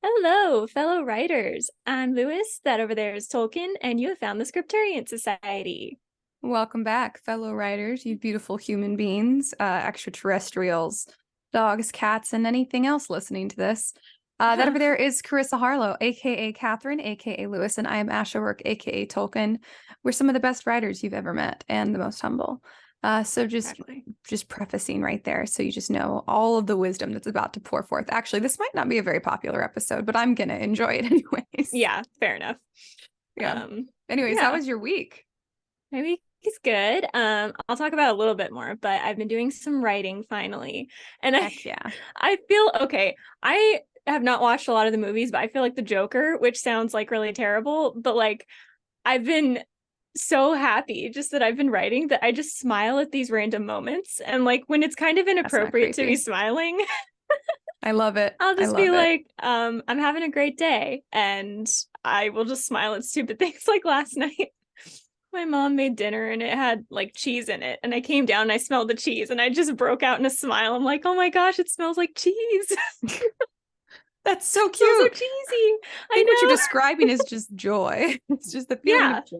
Hello, fellow writers. I'm Lewis. That over there is Tolkien, and you have found the Scripturient Society. Welcome back, fellow writers, you beautiful human beings, extraterrestrials, dogs, cats, and anything else listening to this. That over there is Karissa Harlow, aka Catherine, aka Lewis, and I am Ash O'Rourke, aka Tolkien. We're some of the best writers you've ever met, and the most humble. So just prefacing right there, so you just know all of the wisdom that's about to pour forth. Actually, this might not be a very popular episode, but I'm gonna enjoy it anyways. Yeah, fair enough. Yeah. Anyways, how was your week? My week is good. I'll talk about a little bit more, but I've been doing some writing finally, and Heck yeah. I feel okay. I have not watched a lot of the movies, but I feel like the Joker, which sounds like really terrible, but like I've been so happy just that I've been writing that I just smile at these random moments, and like when it's kind of inappropriate to be smiling, I love it. I'll just be like, I'm having a great day, and I will just smile at stupid things. Like last night, my mom made dinner and it had like cheese in it, and I came down and I smelled the cheese and I just broke out in a smile. I'm like, oh my gosh, it smells like cheese. That's so cute. So cheesy. I think what you're describing is just joy. It's just the feeling of joy.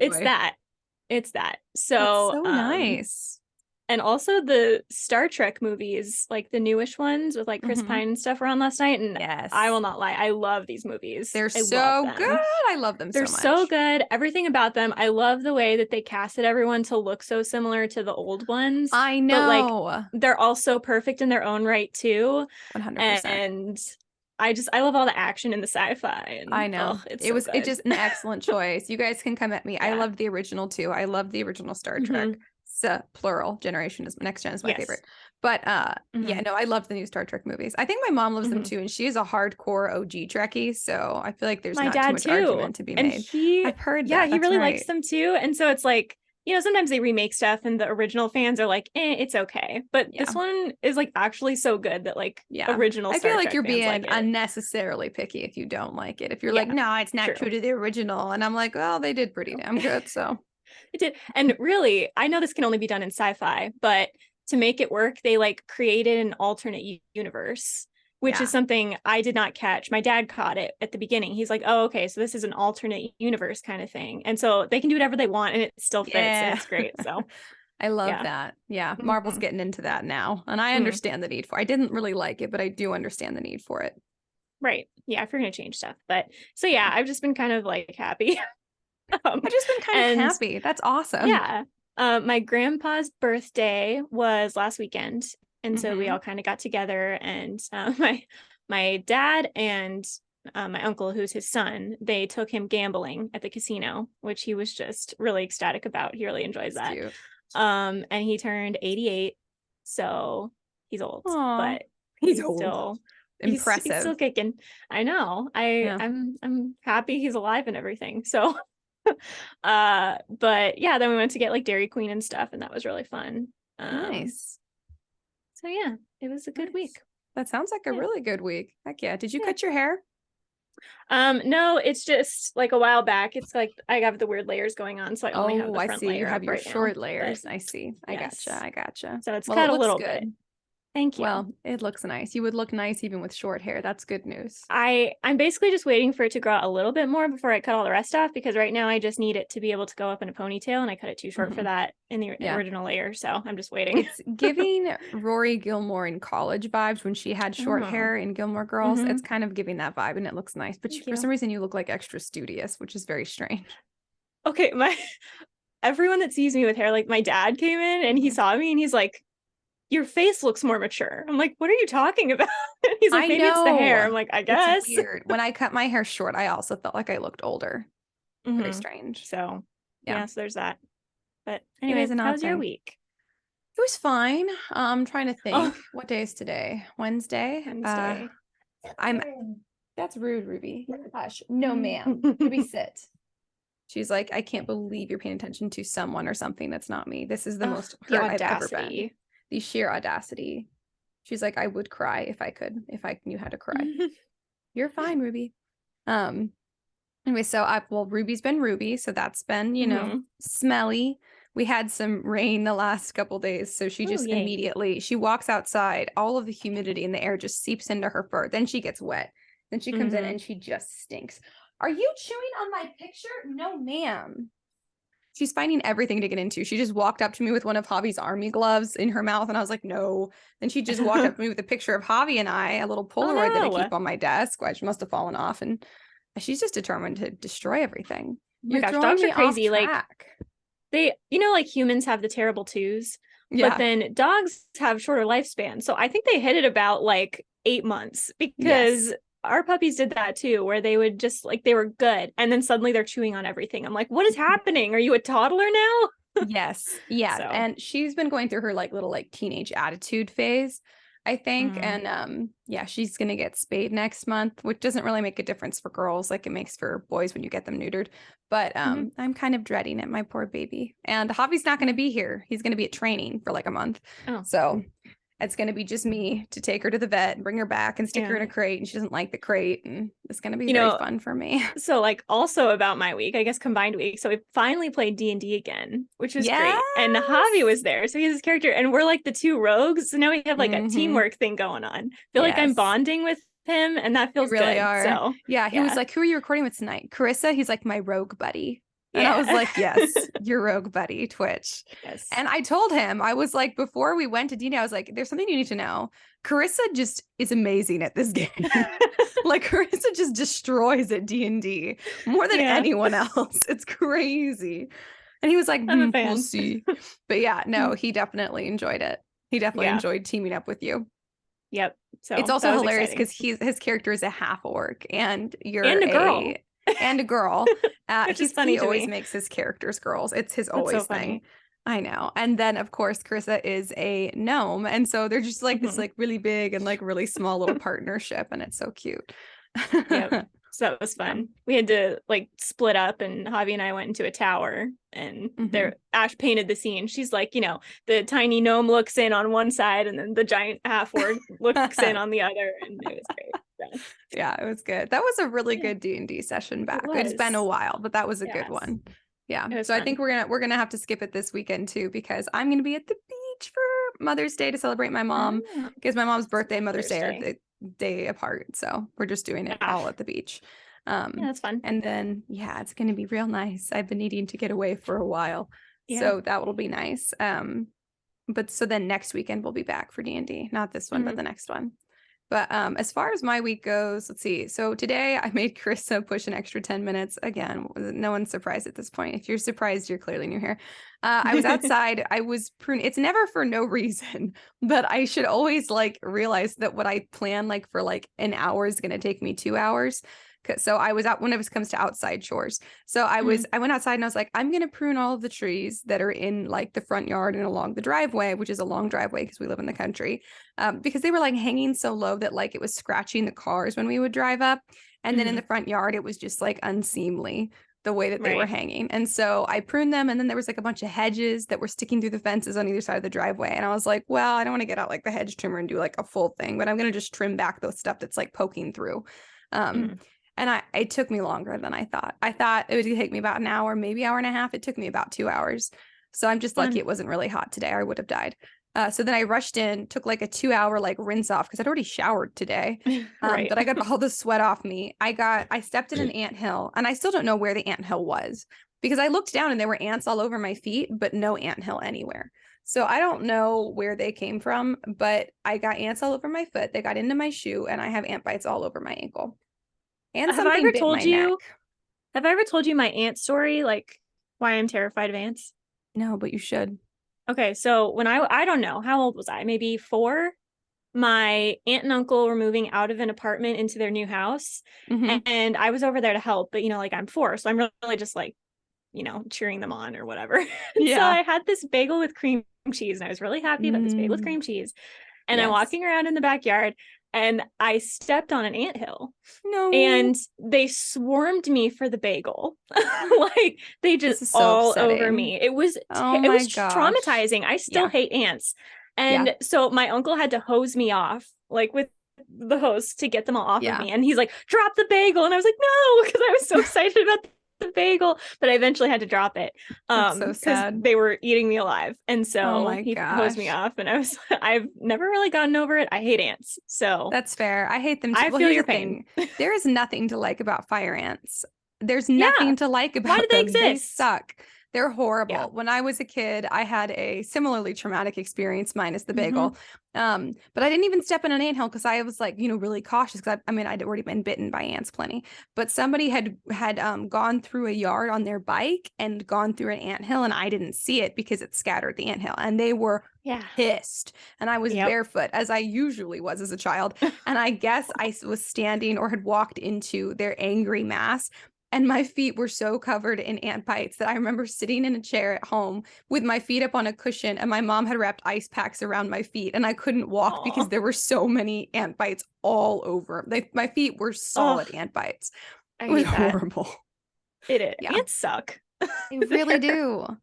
It's that. So, that's so nice. And also the Star Trek movies, like the newish ones with like Chris Pine and stuff, were on last night. And yes, I will not lie, I love these movies. They're so good. I love them so much. They're so good. Everything about them. I love the way that they casted everyone to look so similar to the old ones. I know. But like they're also perfect in their own right too. 100%. And I love all the action and the sci-fi. And, I know. It's just an excellent choice. You guys can come at me. Yeah. I loved the original too. I love the original Star Trek. So, plural generation is next gen is my favorite. But yeah, no, I love the new Star Trek movies. I think my mom loves them too, and she is a hardcore OG Trekkie, so I feel like there's not too much argument to be made. I've heard that. Yeah, he really likes them too. And so it's like, you know, sometimes they remake stuff and the original fans are like, it's okay. But this one is like actually so good that like original Star I feel like Trek you're being like unnecessarily picky if you don't like it. If you're like, no, it's not true to the original. And I'm like, well, they did pretty damn good. So it did. And really, I know this can only be done in sci-fi, but to make it work, they like created an alternate universe, which is something I did not catch. My dad caught it at the beginning. He's like, oh, okay, so this is an alternate universe kind of thing. And so they can do whatever they want and it still fits and it's great. So I love that. Yeah. Marvel's getting into that now. And I understand the need for it. I didn't really like it, but I do understand the need for it. Right. Yeah, if you're going to change stuff. But so yeah, I've just been kind of like happy. I've just been kind of happy. That's awesome. Yeah. My grandpa's birthday was last weekend. And so we all kind of got together, and my dad and my uncle, who's his son, they took him gambling at the casino, which he was just really ecstatic about. He really enjoys that. Cute. And he turned 88, so he's old. Aww, but he's still impressive. He's still kicking. I know. I'm happy he's alive and everything. So, but yeah, then we went to get like Dairy Queen and stuff, and that was really fun. Nice. So yeah, it was a good week. That sounds like a really good week. Heck yeah. Did you cut your hair? No, it's just like a while back. It's like I have the weird layers going on, so I only have the front layer. You have your short now, layers. I see. I gotcha. So it's cut a little bit. Thank you. Well, it looks nice. You would look nice even with short hair. That's good news. I'm basically just waiting for it to grow out a little bit more before I cut all the rest off, because right now I just need it to be able to go up in a ponytail, and I cut it too short for that in the original layer. So I'm just waiting. It's giving Rory Gilmore in college vibes when she had short hair in Gilmore Girls. It's kind of giving that vibe, and it looks nice. But for some reason you look like extra studious, which is very strange. Okay, everyone that sees me with hair, like my dad came in and he saw me and he's like, your face looks more mature. I'm like, what are you talking about? He's like, maybe it's the hair. I'm like, I guess. It's weird. When I cut my hair short, I also felt like I looked older. Very strange. So yeah, so there's that. But anyways, how was your week? It was fine. I'm trying to think. What day is today? Wednesday. That's rude, Ruby. Hush. No, ma'am. Ruby, sit. She's like, I can't believe you're paying attention to someone or something that's not me. This is the most hurt I've ever been. The sheer audacity. She's like, I would cry if I knew how to cry. You're fine, Ruby. Anyway, so Ruby's been Ruby, so that's been, smelly. We had some rain the last couple days, so she just immediately, she walks outside, all of the humidity in the air just seeps into her fur. Then she gets wet. Then she comes in and she just stinks. Are you chewing on my picture? No, ma'am. She's finding everything to get into. She just walked up to me with one of Javi's army gloves in her mouth, and I was like, no. Then she just walked up to me with a picture of Javi and I, a little Polaroid that I keep on my desk, which must have fallen off. And she's just determined to destroy everything. Oh my gosh, dogs are crazy. Like they, like humans have the terrible twos, but then dogs have shorter lifespans. So I think they hit it about like 8 months, because our puppies did that too, where they would just like, they were good. And then suddenly they're chewing on everything. I'm like, what is happening? Are you a toddler now? Yes. Yeah. So. And she's been going through her like little like teenage attitude phase, I think. And she's going to get spayed next month, which doesn't really make a difference for girls like it makes for boys when you get them neutered. But I'm kind of dreading it, my poor baby. And Javi's not going to be here. He's going to be at training for like a month. So it's going to be just me to take her to the vet and bring her back and stick her in a crate. And she doesn't like the crate. And it's going to be very fun for me. So like also about my week, I guess combined week. So we finally played D&D again, which was great. And Javi was there. So he's his character. And we're like the two rogues. So now we have like a teamwork thing going on. I feel like I'm bonding with him, and that feels really good. Are. So he was like, who are you recording with tonight? Karissa. He's like, my rogue buddy. And I was like, yes, your rogue buddy, Twitch. Yes. And I told him, I was like, before we went to D&D, I was like, there's something you need to know. Karissa just is amazing at this game. Like Karissa just destroys at D&D more than anyone else. It's crazy. And he was like, we'll see. But he definitely enjoyed it. He definitely enjoyed teaming up with you. Yep. So it's also hilarious because his character is a half orc and you're a girl. And a girl. Which is funny. He always makes his characters girls. It's his always thing. I know. And then of course Karissa is a gnome, and so they're just like this like really big and like really small little partnership, and it's so cute. Yep. So that was fun. We had to like split up, and Javi and I went into a tower, and Ash painted the scene. She's like, the tiny gnome looks in on one side, and then the giant half orc looks in on the other, and it was great. So. Yeah, it was good. That was a really good D&D session back. It's been a while, but that was a good one. Yeah. So fun. I think we're gonna have to skip it this weekend too, because I'm gonna be at the beach for Mother's Day to celebrate my mom, because my mom's birthday and Mother's Day are the day apart. So we're just doing it all at the beach. That's fun. And then it's gonna be real nice. I've been needing to get away for a while. So that will be nice. But so then next weekend we'll be back for D&D. Not this one, but the next one. But as far as my week goes, let's see. So today I made Karissa push an extra 10 minutes. Again, no one's surprised at this point. If you're surprised, you're clearly new here. I was outside. I was pruning. It's never for no reason, but I should always like realize that what I plan like for like an hour is going to take me 2 hours. So I was out when it comes to outside chores. So I went outside and I was like, I'm going to prune all of the trees that are in like the front yard and along the driveway, which is a long driveway because we live in the country, because they were like hanging so low that like it was scratching the cars when we would drive up. And then in the front yard, it was just like unseemly the way that they were hanging. And so I pruned them. And then there was like a bunch of hedges that were sticking through the fences on either side of the driveway. And I was like, well, I don't want to get out like the hedge trimmer and do like a full thing, but I'm going to just trim back the stuff that's like poking through. And it took me longer than I thought. I thought it would take me about an hour, maybe hour and a half. It took me about 2 hours. So I'm just lucky it wasn't really hot today. I would have died. So then I rushed in, took like a 2 hour like rinse off because I'd already showered today. But I got all the sweat off me. I stepped in an anthill, and I still don't know where the anthill was because I looked down and there were ants all over my feet, but no anthill anywhere. So I don't know where they came from, but I got ants all over my foot. They got into my shoe, and I have ant bites all over my ankle. And have I ever told you my ant story? Like why I'm terrified of ants? No, but you should. Okay, so when I don't know, how old was I? Maybe 4. My aunt and uncle were moving out of an apartment into their new house, and I was over there to help. But like I'm 4, so I'm really just like, cheering them on or whatever. So I had this bagel with cream cheese, and I was really happy about this bagel with cream cheese. And I'm walking around in the backyard, and I stepped on an anthill. No. And they swarmed me for the bagel. Like they just all upsetting. Over me. It was traumatizing. I still hate ants. And so my uncle had to hose me off, like with the hose to get them all off of me. And he's like, drop the bagel. And I was like, no, because I was so excited about the bagel, but I eventually had to drop it That's so because sad. they were eating me alive. And Oh so my he hosed me gosh. off, and I've never really gotten over it. I hate ants. So That's fair. I hate them too. I Well, feel here's your the pain. thing. There is nothing to like about fire ants. There's Yeah. nothing to like Why do about they them. They exist? suck. They're Yeah. horrible. When I was a kid, I had a similarly traumatic experience minus the Hmm. bagel. But I didn't even step in an anthill because I was like, really cautious because I mean, I'd already been bitten by ants plenty. But somebody had gone through a yard on their bike and gone through an anthill, and I didn't see it because it scattered the anthill, and they were Yeah. pissed. And I was Yep. barefoot as I usually was as a child. And I guess I was standing or had walked into their angry mass. And my feet were so covered in ant bites that I remember sitting in a chair at home with my feet up on a cushion, and my mom had wrapped ice packs around my feet, and I couldn't walk because Oh. there were so many ant bites all over. My feet were Oh, solid ant bites. I It was hate that. horrible. It. Yeah, Ants suck. they really They're- do.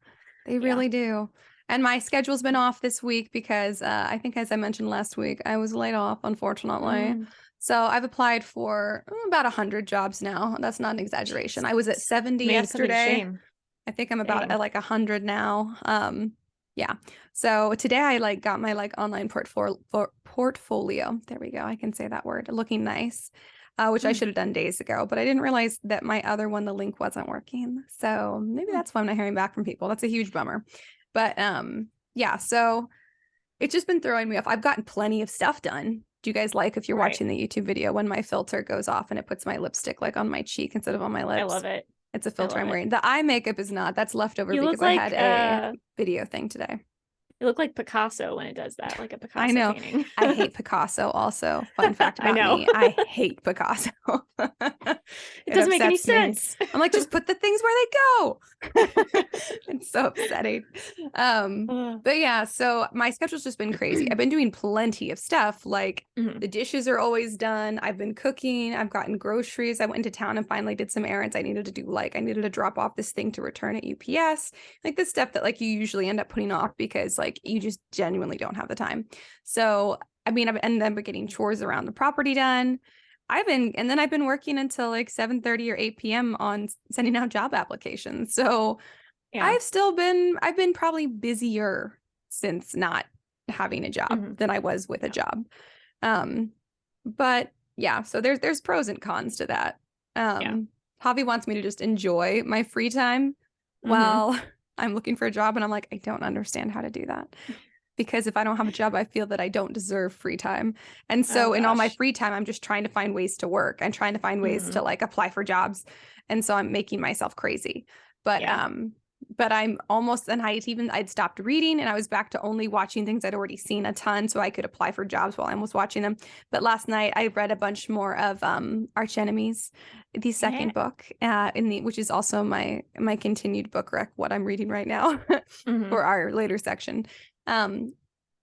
They yeah. really do. And my schedule's been off this week because I think, as I mentioned last week, I was laid off, unfortunately. Mm, So I've applied for about 100 jobs now. That's not an exaggeration. I was at Jesus. 70 Man, to put me to yesterday. shame. I think I'm about Dang. at like 100 now. Yeah. So today I got my online portfolio. There we go. I can say that word. Looking nice. Which I Mm, should have done days ago, but I didn't realize that my other one, the link wasn't working. So maybe mm. that's why I'm not hearing back from people. That's a huge bummer. But yeah, so it's just been throwing me off. I've gotten plenty of stuff done. Do you guys like, if you're Right. watching the YouTube video, when my filter goes off and it puts my lipstick like on my cheek instead of on my I lips? love it. It's a I filter love I'm it. wearing. The eye makeup is not. That's leftover You because look I had like a video thing today. you look like Picasso when it does that, like a I Picasso know. painting. I hate Picasso also. Fun fact I about know. me, I hate Picasso. It It doesn't make any upsets me. sense. I'm like, just put the things where they go. It's so upsetting. Uh, But yeah, so my schedule's just been crazy. I've been doing plenty of stuff. Like mhm. the dishes are always done. I've been cooking. I've gotten groceries. I went into town and finally did some errands I needed to do. Like I needed to drop off this thing to return at UPS. Like this stuff that like you usually end up putting off because like you just genuinely don't have the time. So I mean, I've ended up getting chores around the property done. And then I've been working until like 7:30 or 8 p.m. on sending out job applications. So Yeah. I've been probably busier since not having a job Mhm. than I was with a Yeah. job. Um, but yeah, so there's pros and cons to that. Yeah. Javi wants me to just enjoy my free time Mhm. while I'm looking for a job, and I'm like, I don't understand how to do that. Because if I don't have a job, I feel that I don't deserve free time. And Oh so in all my gosh. free time, I'm just trying to find ways to work. I'm trying to find ways to Mhm. like apply for jobs. And so I'm making myself crazy. But Yeah. I'm almost, and I'd stopped reading and I was back to only watching things I'd already seen a ton so I could apply for jobs while I was watching them. But last night I read a bunch more of Arch Enemies, the second Yeah. book, which is also my continued book rec, what I'm reading right now Mhm. for our later section.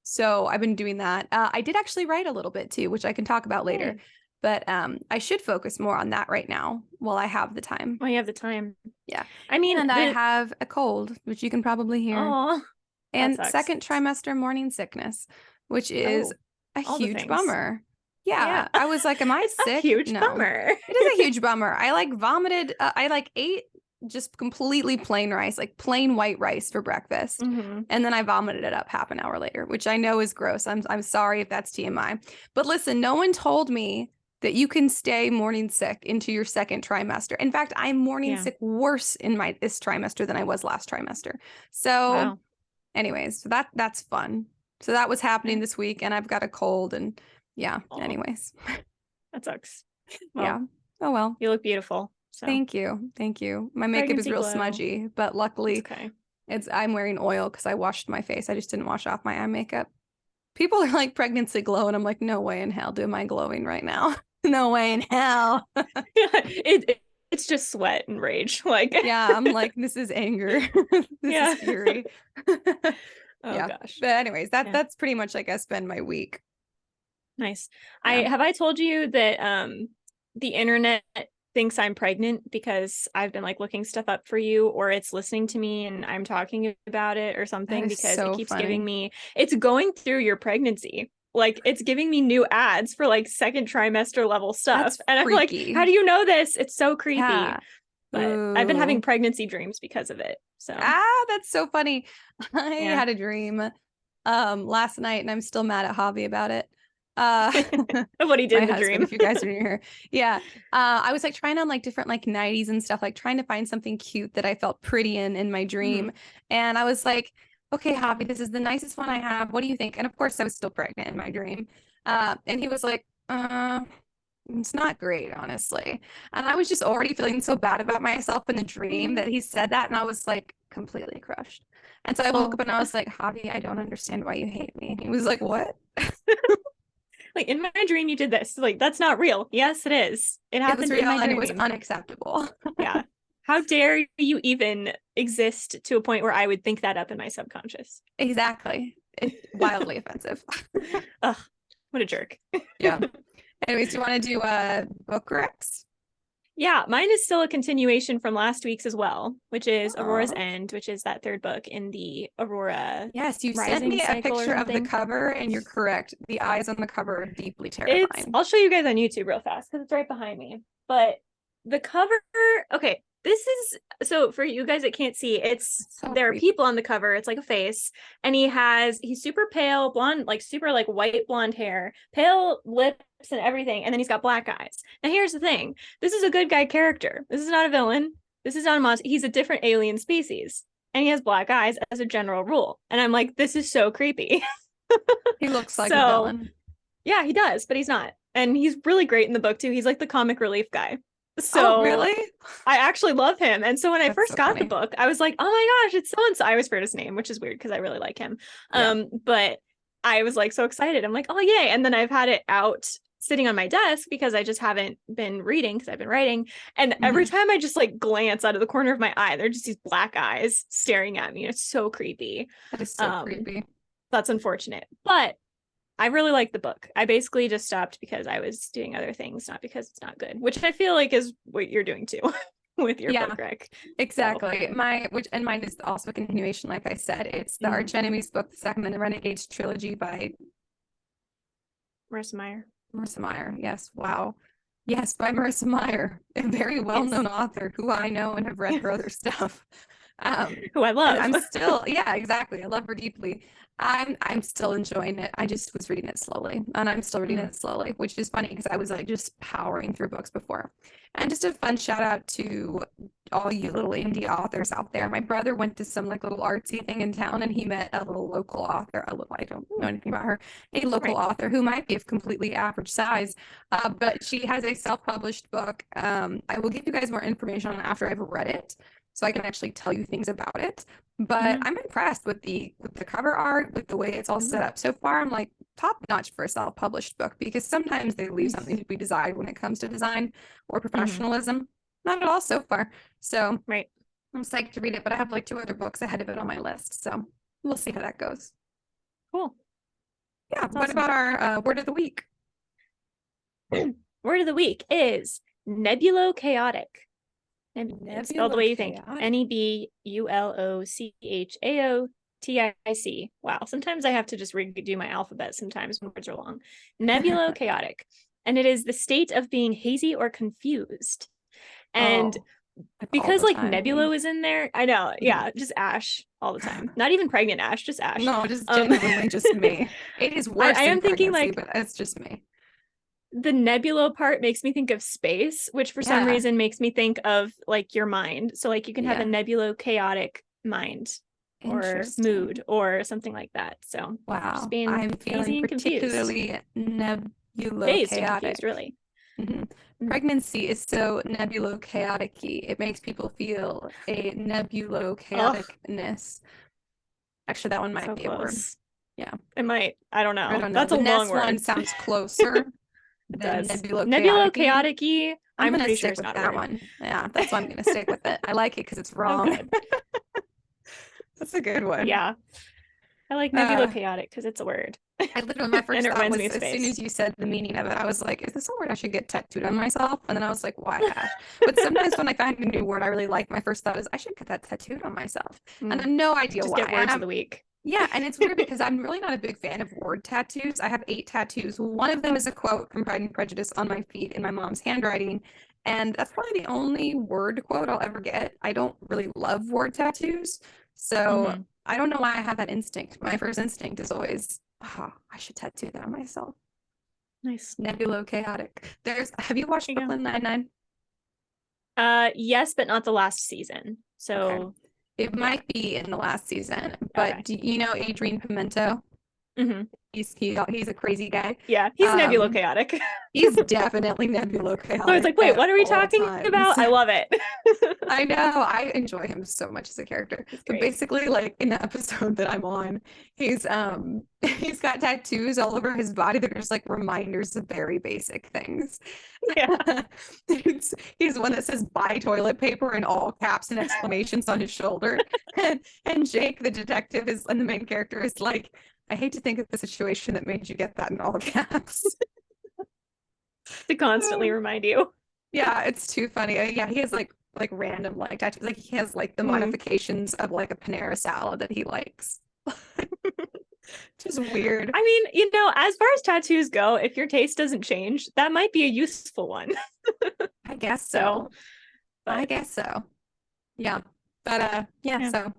So I've been doing that. I did actually write a little bit too, which I can talk about later. Yay. But I should focus more on that right now while I have the time. Well, you have the time. Yeah. I mean, And I have a cold, which you can probably hear, oh, that and sucks. second trimester morning sickness, which is Oh, a all the huge things. bummer. Yeah. Yeah. I was like, am I It's a sick? huge No, bummer. it is a huge bummer. I like vomited. I like ate just completely plain rice, like plain white rice for breakfast. Hmm. And then I vomited it up half an hour later, which I know is gross. I'm sorry if that's TMI. But listen, no one told me that you can stay morning sick into your second trimester. In fact, I'm morning Yeah. sick worse in this trimester than I was last trimester. So Wow. anyways, so that's fun. So that was happening Yeah. this week, and I've got a cold, and yeah, Oh, anyways. that sucks. Yeah. Well, Oh well. you look beautiful. So Thank you. Thank you. My makeup is pregnancy real glow. smudgy, but It's luckily okay. I'm wearing oil because I washed my face. I just didn't wash off my eye makeup. People are like pregnancy glow, and I'm like, no way in hell am I glowing right now. No way in hell. It's just sweat and rage. Like Yeah, I'm like, this is anger. This yeah. is fury. Oh Yeah. gosh. But anyways, Yeah. that's pretty much, I guess, been my week. Nice. Yeah. I told you that the internet thinks I'm pregnant because I've been like looking stuff up for you, or it's listening to me and I'm talking about it or That something, is because it so keeps giving funny. me, it's going through your pregnancy. Like it's giving me new ads for like second trimester level stuff. That's And I'm like, how freaky. do you know this? It's so creepy. Yeah. But I've been having Ooh. pregnancy dreams because of it. So That's so funny. I yeah. had a dream last night and I'm still mad at Javi about it. What he did My in the husband, dream. if you guys are here. Yeah. I was like trying on like different like 90s and stuff, like trying to find something cute that I felt pretty in my dream. And I was like, okay, Javi, this is the nicest one I have. What do you think? And of course I was still pregnant in my dream. And he was like, it's not great, honestly. And I was just already feeling so bad about myself in the dream that he said that. And I was like completely crushed. And so I woke up and I was like, Javi, I don't understand why you hate me. And he was like, what? Like, in my dream, you did this. Like, that's not real. Yes, it is. It happened real in my and dream. it was unacceptable. Yeah. How dare you even exist to a point where I would think that up in my subconscious? Exactly. It's wildly offensive. Ugh, what a jerk. Yeah. Anyways, do you want to do book recs? Yeah, mine is still a continuation from last week's as well, which is Aurora's Aw. End, which is that third book in the Aurora Yes, you sent Rising me a cycle or picture of the something. cover, and you're correct. The eyes on the cover are deeply terrifying. I'll show you guys on YouTube real fast because it's right behind me. But the cover, okay, this is, so for you guys that can't see, there are people on the cover. It's like a face, and he's super pale, blonde, like super like white blonde hair, pale lips and everything, and then he's got black eyes. Now here's the thing: this is a good guy character. This is not a villain. This is not a monster. He's a different alien species, and he has black eyes as a general rule. And I'm like, this is so creepy. He looks like a villain. Yeah, he does, but he's not. And he's really great in the book too. He's like the comic relief guy. So really? I actually love him. And so when I first got the book, I was like, oh my gosh, it's so-and-so. I always forget his name, which is weird because I really like him. But I was like so excited. I'm like, oh yay. And then I've had it out sitting on my desk because I just haven't been reading because I've been writing. And every time I just like glance out of the corner of my eye, they're just these black eyes staring at me. It's so creepy. That is so creepy. That's unfortunate. But I really like the book. I basically just stopped because I was doing other things, not because it's not good, which I feel like is what you're doing too with your book rec. Exactly. So. Mine is also a continuation, like I said. It's the Arch Enemies book, the second in the Renegades trilogy by Marissa Meyer. Marissa Meyer. Yes. Wow. Yes, by Marissa Meyer, a very well-known author who I know and have read her other stuff. Who I love. I'm still, yeah, exactly. I love her deeply. I'm still enjoying it. I just was reading it slowly, and I'm still reading it slowly, which is funny because I was like just powering through books before. And just a fun shout out to all you little indie authors out there. My brother went to some like little artsy thing in town, and he met a little local author. I don't know anything about her. A local author who might be of completely average size, but she has a self-published book. I will give you guys more information on it after I've read it, so I can actually tell you things about it. But I'm impressed with the cover art, with the way it's all set up so far. I'm like top notch for a self-published book, because sometimes they leave something to be desired when it comes to design or professionalism. Not at all so far. So I'm psyched to read it, but I have like 2 other books ahead of it on my list. So we'll see how that goes. Cool. Yeah. That's what about our word of the week? Word of the week is Nebulochaotic. Spelled the way you think. Nebulochaotic. Wow. Sometimes I have to just redo my alphabet sometimes when words are long. Nebulochaotic. And it is the state of being hazy or confused. And because like Nebulo is in there, I know. Yeah, just Ash all the time. Not even pregnant Ash, just Ash. No, just genuinely just me. It is worse. I am thinking like, but it's just me. The Nebulo part makes me think of space, which for some reason makes me think of like your mind. So like you can have a Nebulochaotic mind or mood or something like that. So wow, I'm feeling particularly Nebulochaotic. Really. Pregnancy is so Nebulochaotic-y. It makes people feel a Nebulochaoticness. Actually, that one might be a word. Yeah, it might. I don't know. That's a long word. One sounds closer. It does. Nebulochaotic-y. I'm pretty sure it's not that one. Yeah, that's why I'm gonna stick with it. I like it because it's wrong. That's a good one. Yeah, I like Nebulochaotic because it's a word. I literally, my first thought was, as soon as you said the meaning of it, I was like, is this a word I should get tattooed on myself? And then I was like, why, Ash? But sometimes when I find a new word I really like, my first thought is I should get that tattooed on myself. And I have no idea why. Just get words of the week. Yeah, and it's weird because I'm really not a big fan of word tattoos. I have 8 tattoos. One of them is a quote from Pride and Prejudice on my feet in my mom's handwriting, And that's probably the only word quote I'll ever get. I don't really love word tattoos. So I don't know why I have that instinct. My first instinct is always, oh, I should tattoo that on myself. Nice. Nebulochaotic. Have you watched Brooklyn Nine-Nine? Yes, but not the last season. So okay. It might be in the last season. But do you know Adrian Pimento? He's a crazy guy. Yeah, he's Nebulochaotic. He's definitely Nebulochaotic. So I was like, wait, what are we talking about? I love it. I know. I enjoy him so much as a character. But basically, like in the episode that I'm on, he's got tattoos all over his body that are just like reminders of very basic things. Yeah. He's one that says buy toilet paper in all caps and exclamations on his shoulder. And Jake, the detective, and the main character is like, I hate to think of the situation that made you get that in all caps. To constantly remind you. Yeah, it's too funny. Yeah, he has like random like tattoos. Like he has like the modifications of like a Panera salad that he likes. Just weird. I mean, as far as tattoos go, if your taste doesn't change, that might be a useful one. I guess so. I guess so. Yeah. But so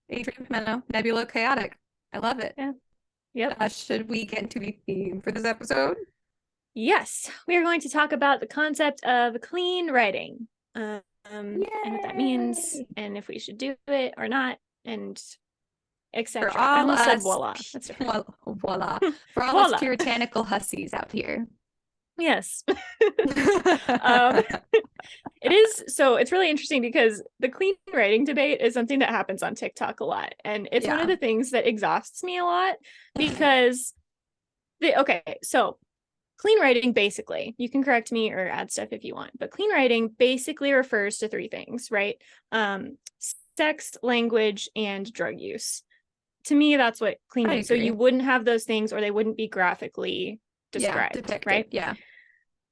Adrian Pimento, Nebulochaotic. I love it. Yeah. Yep. Should we get into the theme for this episode? Yes, we are going to talk about the concept of clean writing, and what that means, and if we should do it or not, and etc. I almost said voila. That's different. Voila. For all us puritanical hussies out here. Yes. It is. So it's really interesting because the clean writing debate is something that happens on TikTok a lot. And it's one of the things that exhausts me a lot because so clean writing, basically, you can correct me or add stuff if you want, but clean writing basically refers to three things, right? Sex, language, and drug use. To me, that's what clean is. So you wouldn't have those things or they wouldn't be graphically described, depicted, right? Yeah.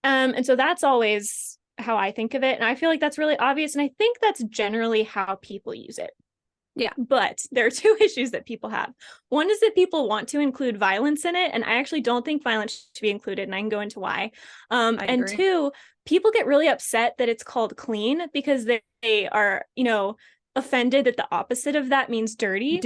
And so that's always how I think of it. And I feel like that's really obvious. And I think that's generally how people use it. Yeah. But there are two issues that people have. One is that people want to include violence in it. And I actually don't think violence should be included. And I can go into why. And two, people get really upset that it's called clean because they are, offended that the opposite of that means dirty.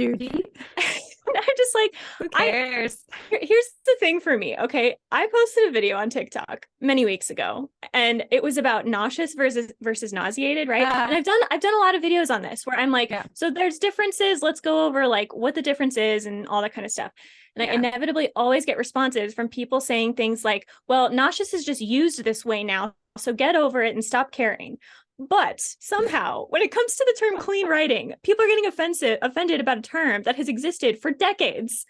I'm just like, who cares? Here's the thing for me. Okay. I posted a video on TikTok many weeks ago and it was about nauseous versus nauseated. Right. And I've done a lot of videos on this where I'm like, so there's differences. Let's go over like what the difference is and all that kind of stuff. And I inevitably always get responses from people saying things like, well, nauseous is just used this way now. So get over it and stop caring. But somehow, when it comes to the term clean writing, people are getting offended about a term that has existed for decades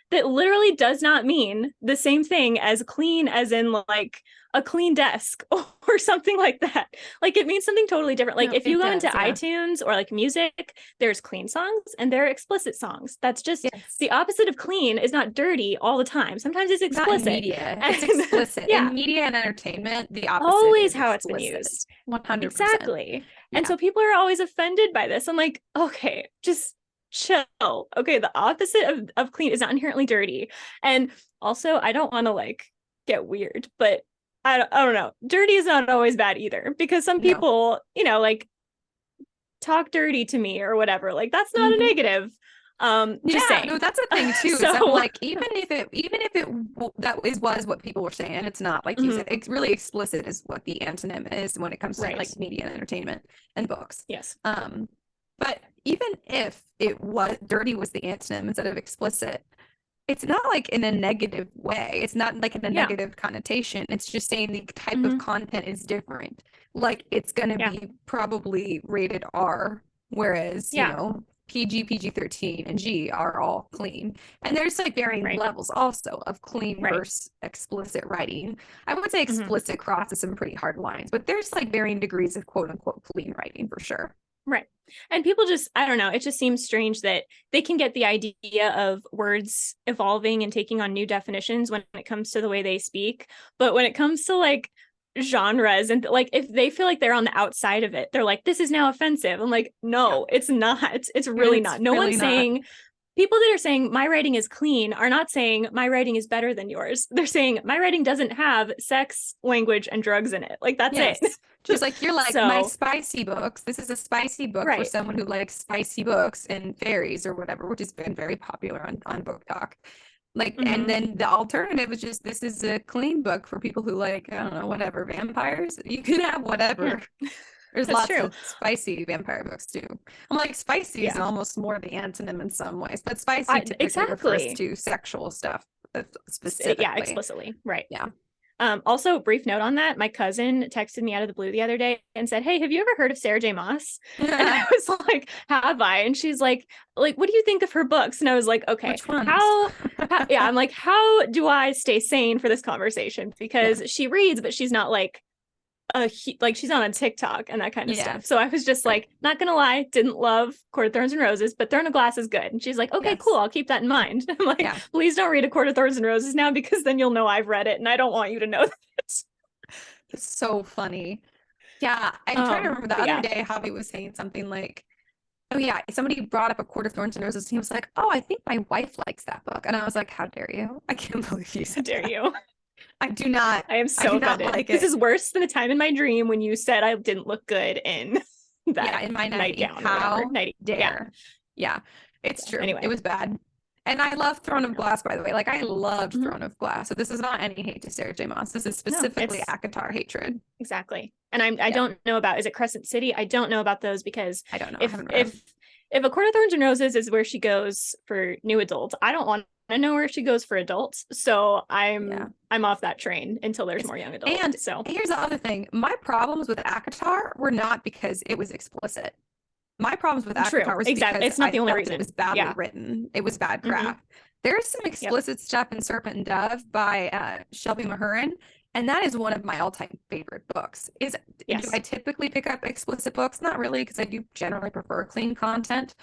that literally does not mean the same thing as clean as in like a clean desk or something like that. Like it means something totally different. Like if you go into iTunes or like music, there's clean songs and there are explicit songs. That's just the opposite of clean is not dirty all the time. Sometimes it's explicit. Not in media. It's explicit. In media and entertainment, the opposite always is how explicit. It's been used. 100%. Exactly. And so people are always offended by this. I'm like, okay, just chill. Okay, the opposite of clean is not inherently dirty. And also, I don't want to like get weird, but I don't know. Dirty is not always bad either because some people, like talk dirty to me or whatever. Like that's not a negative. Just saying. No, that's a thing too. So like even if it was what people were saying, and it's not like you said, it's really explicit is what the antonym is when it comes to like media and entertainment and books. Yes. But even if it was dirty was the antonym instead of explicit, it's not like in a negative way. It's not like in a negative connotation. It's just saying the type of content is different. Like it's going to be probably rated R, whereas, PG, PG-13, and G are all clean. And there's like varying levels also of clean versus explicit writing. I would say explicit crosses some pretty hard lines, but there's like varying degrees of quote unquote clean writing for sure. Right. And people just, I don't know, it just seems strange that they can get the idea of words evolving and taking on new definitions when it comes to the way they speak. But when it comes to like genres and like if they feel like they're on the outside of it, they're like, this is now offensive. I'm like, no, it's not. It's really not. No one's saying, people that are saying my writing is clean are not saying my writing is better than yours. They're saying my writing doesn't have sex, language, and drugs in it. Like that's it. She's like, you're like my So, spicy books. This is a spicy book for right. someone who likes spicy books and fairies or whatever, which has been very popular on Book Talk. Like, and Hmm. then the alternative is just this is a clean book for people who like, I don't know, whatever, vampires. You can have Yeah, whatever. There's that's lots true. of spicy vampire books too. I'm like, spicy is Yeah. almost more the antonym in some ways, but spicy typically refers Exactly. to sexual stuff Yeah, specifically. explicitly. Right. Yeah. Also, brief note on that. My cousin texted me out of the blue the other day and said, "Hey, have you ever heard of Sarah J. Maas?" And I was like, "Have I?" And she's like, what do you think of her books? And I was like, "Okay, Which ones? how yeah." I'm like, "How do I stay sane for this conversation?" Yeah. Because she reads, but she's not like like she's not on TikTok and that kind of Yeah. stuff. So I was just Right. like, not gonna lie, didn't love Court of Thorns and Roses, but Throne of Glass is good. And she's like, okay, cool, Yes. I'll keep that in mind. I'm like, Yeah. please don't read A Court of Thorns and Roses now because then you'll know I've read it and I don't want you to know that. It's so funny. Yeah. I'm trying to remember the But other yeah, day, Javi was saying something like, oh yeah, somebody brought up A Court of Thorns and Roses. And he was like, oh, I think my wife likes that book. And I was like, how dare you? I can't believe you how said dare that. you? I do not. I am I so do not offended. like This it. is worse than the time in my dream when you said I didn't look good in Yeah, that in my nightie. nightgown or whatever. How Yeah. dare? Yeah, it's So true. It anyway. was bad. And I love Throne of Yeah. Glass, by the way. Like I loved Mhm. Throne of Glass. So this is not any hate to Sarah J. Maas. This is No, specifically it's ACOTAR hatred. exactly. And I Yeah. don't know about, is it Crescent City? I don't know about those because I don't know. I if haven't read them. if A Court of Thorns and Roses is where she goes for new adults, I don't want to know where she goes for adults. So Yeah. I'm off that train until there's It's, more young adult. and So here's the other thing. My problems with ACOTAR were not because it was explicit. My problems with true. ACOTAR was Exactly. because It's not I the only thought that it reason. was badly Yeah. written. It was bad Hmm. craft. There's some Yep. explicit stuff in Serpent and Dove by Shelby Mahurin, and that is one of my all-time favorite books. Do I Yes. typically pick up explicit books? Not really, because I do generally prefer clean content.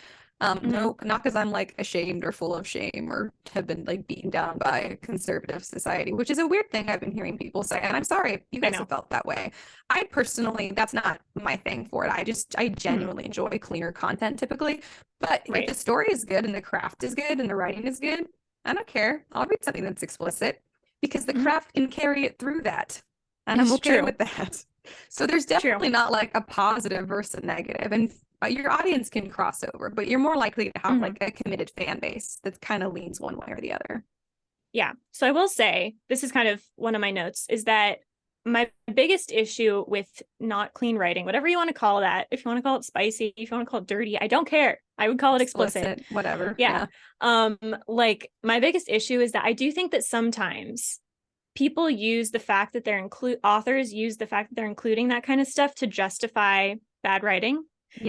Hmm. No, not because I'm like ashamed or full of shame or have been like beaten down by a conservative society, which is a weird thing I've been hearing people say. And I'm sorry if you I guys know. have felt that way. I personally, that's not my thing for it. I Hmm. genuinely enjoy cleaner content typically. But if Right. the story is good and the craft is good and the writing is good, I don't care. I'll read something that's explicit because the Hmm. craft can carry it through that. And I'm It's okay true. with that. So there's True. definitely not like a positive versus a negative. And your audience can cross over, but you're more likely to have Hmm. like a committed fan base that kind of leans one way or the other. Yeah. So I will say, this is kind of one of my notes, is that my biggest issue with not clean writing, whatever you want to call that, if you want to call it spicy, if you want to call it dirty, I don't care. I would call it explicit. Whatever. Yeah. Yeah. Like my biggest issue is that I do think that sometimes people use the fact that authors use the fact that they're including that kind of stuff to justify bad writing. And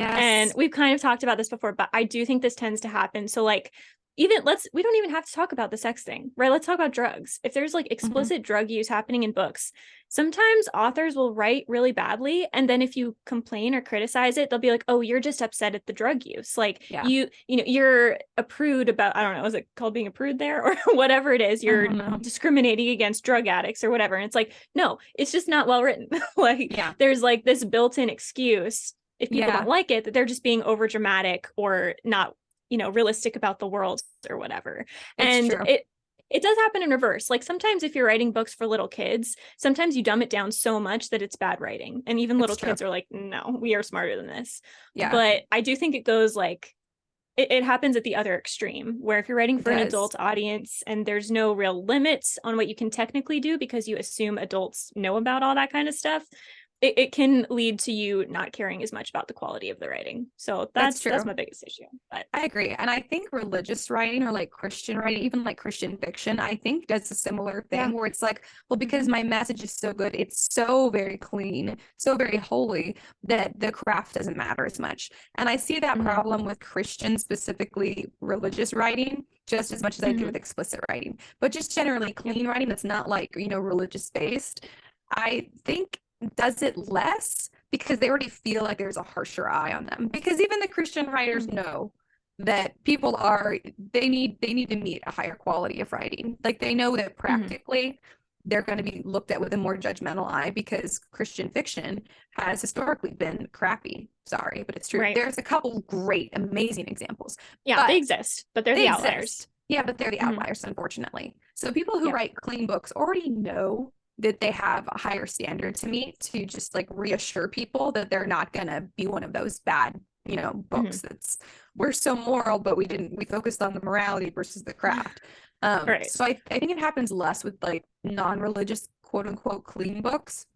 Yes. we've kind of talked about this before, but I do think this tends to happen. So like we don't even have to talk about the sex thing, right? Let's talk about drugs. If there's like Mhm. explicit drug use happening in books, sometimes authors will write really badly. And then if you complain or criticize it, they'll be like, oh, you're just upset at the drug use. Like Yeah. you know, you're a prude about, I don't know, is it called being a prude there or whatever it is? I You're don't know. discriminating against drug addicts or whatever. And it's like, no, it's just not well written. Like Yeah. there's like this built-in excuse if people Yeah. don't like it, that they're just being over dramatic or not, realistic about the world or whatever. It's And true. it does happen in reverse. Like sometimes if you're writing books for little kids, sometimes you dumb it down so much that it's bad writing. And even It's little true. kids are like, no, we are smarter than this. Yeah. But I do think it goes like, it happens at the other extreme, where if you're writing It for an does. adult audience and there's no real limits on what you can technically do because you assume adults know about all that kind of stuff, it can lead to you not caring as much about the quality of the writing. So That's that's true. my biggest issue. But I agree. And I think religious writing or like Christian writing, even like Christian fiction, I think does a similar yeah. thing where it's like, well, because Mhm. my message is so good, it's so very clean, so very holy that the craft doesn't matter as much. And I see that Mhm. problem with Christian, specifically religious writing, just as much as I do with Mhm. explicit writing. But just generally Yep. clean writing that's not like, religious based, I think does it less because they already feel like there's a harsher eye on them. Because even the Christian writers Mhm. know that people are they need to meet a higher quality of writing. Like they know that Mhm. practically they're going to be looked at with a more judgmental eye because Christian fiction has historically been crappy. Sorry, but it's true. Right. There's a couple great, amazing examples, Yeah, they but exist, but they're they the outliers. exist. Yeah, but they're the Mhm. outliers, unfortunately. So people who Yep. write clean books already know that they have a higher standard to meet, to just like reassure people that they're not going to be one of those bad, books that's, we're so moral, but we focused on the morality versus the craft. Right. So I think it happens less with like non-religious, quote unquote, clean books.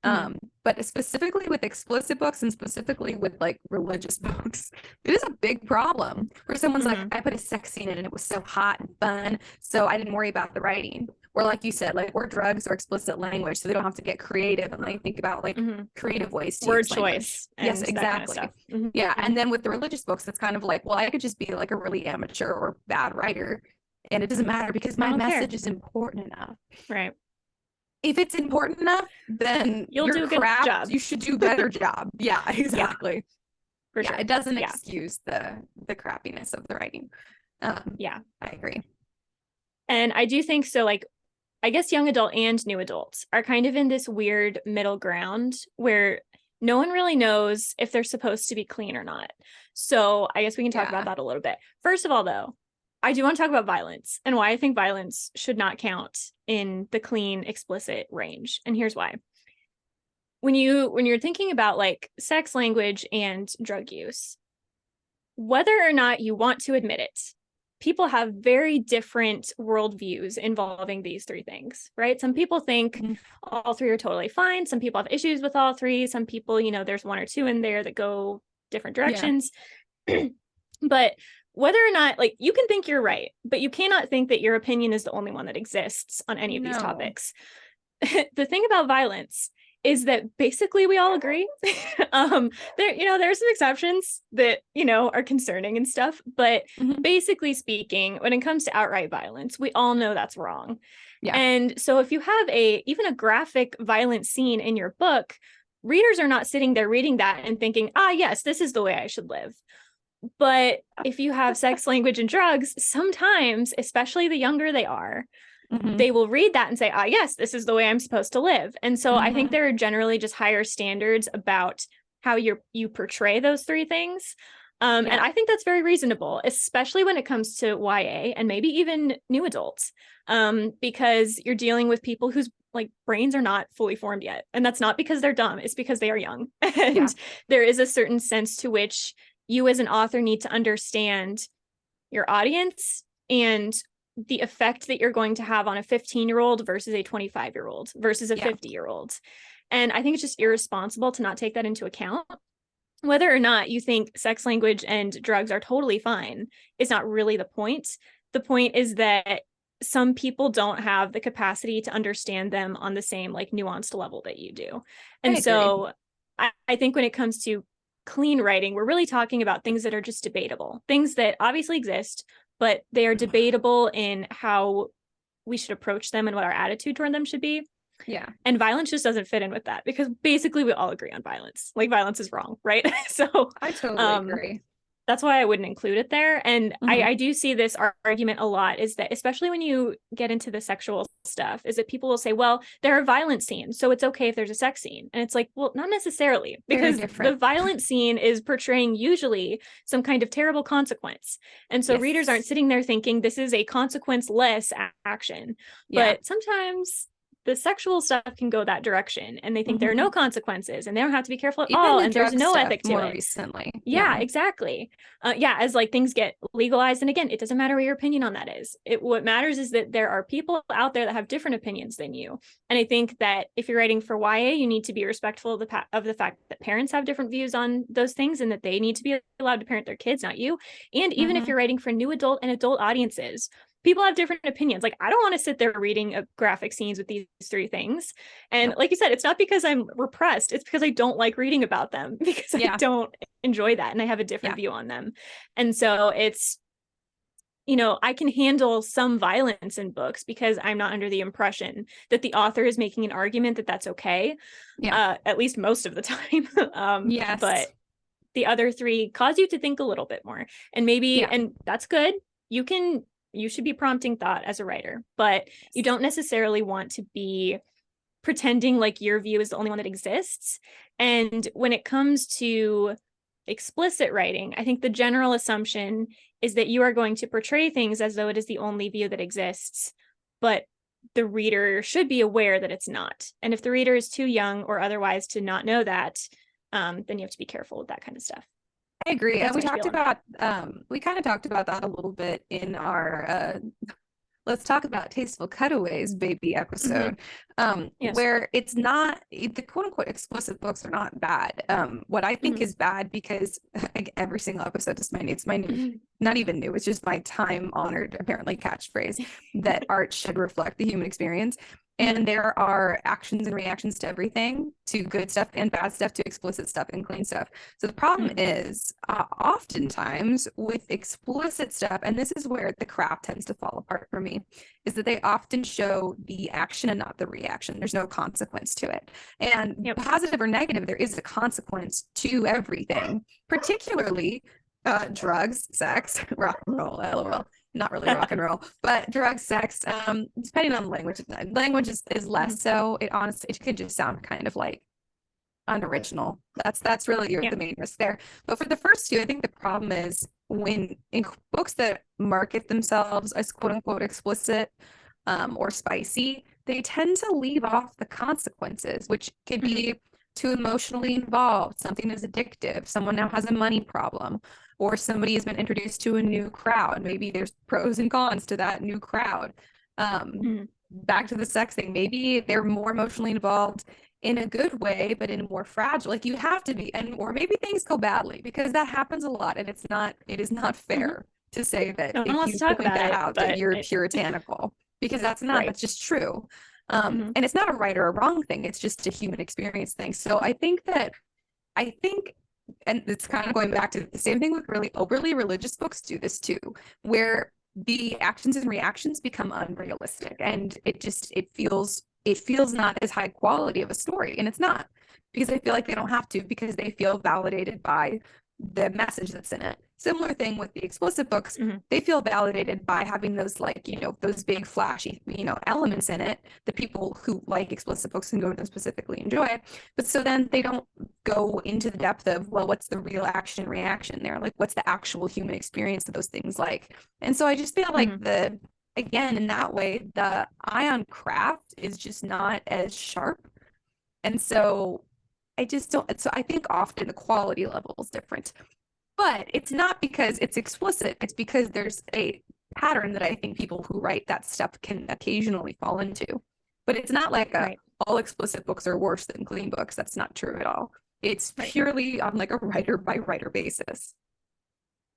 But specifically with explicit books, and specifically with like religious books, it is a big problem where someone's like, I put a sex scene in and it was so hot and fun, so I didn't worry about the writing. Or like you said, like, or drugs or explicit language, so they don't have to get creative and like think about like creative ways to word use choice. Yes, exactly. Kind of Yeah. And then with the religious books, it's kind of like, well, I could just be like a really amateur or bad writer, and it doesn't matter because my message is important enough. Right. If it's important enough, then you'll do a good job. You should do a better job. Yeah, exactly. For sure. It doesn't excuse the crappiness of the writing. I agree. And I do think so, like, I guess young adult and new adults are kind of in this weird middle ground where no one really knows if they're supposed to be clean or not. So I guess we can talk about that a little bit. First of all, though, I do want to talk about violence and why I think violence should not count in the clean, explicit range. And here's why. When you're thinking about like sex language and drug use, whether or not you want to admit it, people have very different worldviews involving these three things, right? Some people think all three are totally fine. Some people have issues with all three. Some people, there's one or two in there that go different directions. But whether or not, like, you can think you're right, but you cannot think that your opinion is the only one that exists on any of these topics. The thing about violence is that basically we all agree. There's some exceptions that, are concerning and stuff, but basically speaking, when it comes to outright violence, we all know that's wrong. Yeah. And so if you have even a graphic violent scene in your book, readers are not sitting there reading that and thinking, yes, this is the way I should live. But if you have sex, language, and drugs, sometimes, especially the younger they are, they will read that and say, yes, this is the way I'm supposed to live. And so I think there are generally just higher standards about how you portray those three things. And I think that's very reasonable, especially when it comes to YA and maybe even new adults, because you're dealing with people whose like brains are not fully formed yet. And that's not because they're dumb. It's because they are young. And there is a certain sense to which you as an author need to understand your audience and the effect that you're going to have on a 15-year-old versus a 25-year-old versus a 50-year-old. And I think it's just irresponsible to not take that into account. Whether or not you think sex, language, and drugs are totally fine is not really the point. The point is that some people don't have the capacity to understand them on the same like nuanced level that you do. And so I think when it comes to clean writing, we're really talking about things that are just debatable, things that obviously exist, but they are debatable in how we should approach them and what our attitude toward them should be. Yeah. And violence just doesn't fit in with that because basically we all agree on violence. Like violence is wrong, right? So I totally agree. That's why I wouldn't include it there. And I do see this argument a lot, is that especially when you get into the sexual stuff, is that people will say, well, there are violent scenes, so it's okay if there's a sex scene. And it's like, well, not necessarily, because the violent scene is portraying usually some kind of terrible consequence. And so readers aren't sitting there thinking this is a consequence-less action. But sometimes the sexual stuff can go that direction and they think there are no consequences and they don't have to be careful at all, and there's no ethic to it. Recently. Exactly. As like things get legalized, and again, it doesn't matter what your opinion on that is. What matters is that there are people out there that have different opinions than you. And I think that if you're writing for YA, you need to be respectful of the fact that parents have different views on those things and that they need to be allowed to parent their kids, not you. And even if you're writing for new adult and adult audiences, people have different opinions. Like, I don't want to sit there reading graphic scenes with these three things. And like you said, it's not because I'm repressed. It's because I don't like reading about them, because I don't enjoy that. And I have a different view on them. And so it's, I can handle some violence in books because I'm not under the impression that the author is making an argument that that's okay. At least most of the time. But the other three cause you to think a little bit more, and maybe, and that's good. You should be prompting thought as a writer, but you don't necessarily want to be pretending like your view is the only one that exists. And when it comes to explicit writing, I think the general assumption is that you are going to portray things as though it is the only view that exists. But the reader should be aware that it's not. And if the reader is too young or otherwise to not know that, then you have to be careful with that kind of stuff. I agree. And That's we my talked spiel on that. about we kind of talked about that a little bit in our let's talk about tasteful cutaways baby episode, Yes. where it's not the quote unquote explicit books are not bad. What I think is bad, because like, every single episode is it's my new, not even new, it's just my time honored apparently catchphrase that art should reflect the human experience. And there are actions and reactions to everything, to good stuff and bad stuff, to explicit stuff and clean stuff. So the problem is oftentimes with explicit stuff, and this is where the craft tends to fall apart for me, is that they often show the action and not the reaction. There's no consequence to it. And positive or negative, there is a consequence to everything, particularly drugs, sex, rock and roll, lol. Not really rock and roll, but drugs, sex, depending on the language. Language is less so. It honestly, it could just sound kind of like unoriginal. That's really the main risk there. But for the first two, I think the problem is when in books that market themselves as quote unquote explicit or spicy, they tend to leave off the consequences, which could be too emotionally involved. Something is addictive. Someone now has a money problem, or somebody has been introduced to a new crowd. Maybe there's pros and cons to that new crowd. Back to the sex thing. Maybe they're more emotionally involved in a good way, but in a more fragile, like you have to be, and or maybe things go badly, because that happens a lot, and it is not fair to say that no one wants to talk about that out, that you're puritanical, because that's not, that's just true. And it's not a right or a wrong thing, it's just a human experience thing. So I think, and it's kind of going back to the same thing with really overly religious books do this too, where the actions and reactions become unrealistic, and it feels not as high quality of a story, and it's not, because I feel like they don't have to, because they feel validated by the message that's in it. Similar thing with the explicit books, they feel validated by having those, like, those big flashy, elements in it that people who like explicit books can go to them specifically enjoy. But so then they don't go into the depth of, well, what's the real action and reaction there? Like, what's the actual human experience of those things like? And so I just feel like again, in that way, the eye on craft is just not as sharp. And so I just don't, so I think often the quality level is different. But it's not because it's explicit, it's because there's a pattern that I think people who write that stuff can occasionally fall into. But it's not like all explicit books are worse than clean books. That's not true at all. It's purely on like a writer by writer basis.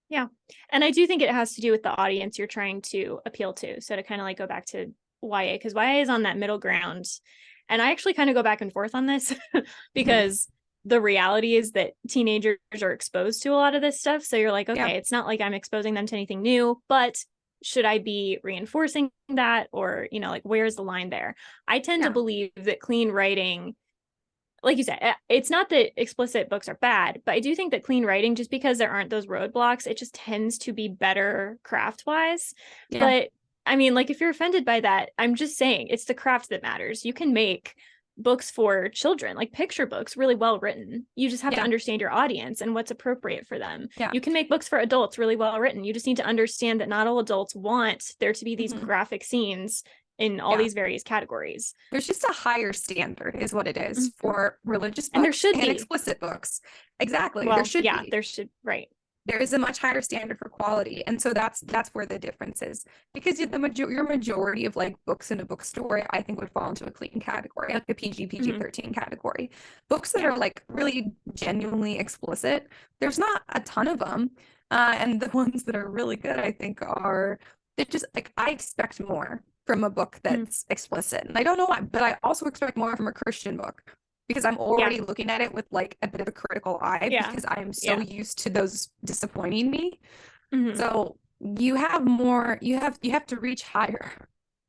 Yeah. And I do think it has to do with the audience you're trying to appeal to. So to kind of like go back to YA, because YA is on that middle ground. And I actually kind of go back and forth on this because the reality is that teenagers are exposed to a lot of this stuff. So you're like, okay, it's not like I'm exposing them to anything new, but should I be reinforcing that? Or, like, where's the line there? I tend to believe that clean writing, like you said, it's not that explicit books are bad, but I do think that clean writing, just because there aren't those roadblocks, it just tends to be better craft wise. But I mean, like, if you're offended by that, I'm just saying it's the craft that matters. You can make books for children, like picture books, really well written. You just have to understand your audience and what's appropriate for them. You can make books for adults really well written. You just need to understand that not all adults want there to be these graphic scenes in all these various categories. There's just a higher standard is what it is for religious books, and there should be explicit books. Exactly. Well, there should be. There should, right. There is a much higher standard for quality, and so that's where the difference is, because your majority of like books in a bookstore, I think, would fall into a clean category, like the PG-13 category. Books that are like really genuinely explicit, there's not a ton of them, and the ones that are really good, I think, they're just like, I expect more from a book that's explicit, and I don't know why, but I also expect more from a Christian book, because I'm already looking at it with like a bit of a critical eye, because I'm so used to those disappointing me. So you have more, you have to reach higher.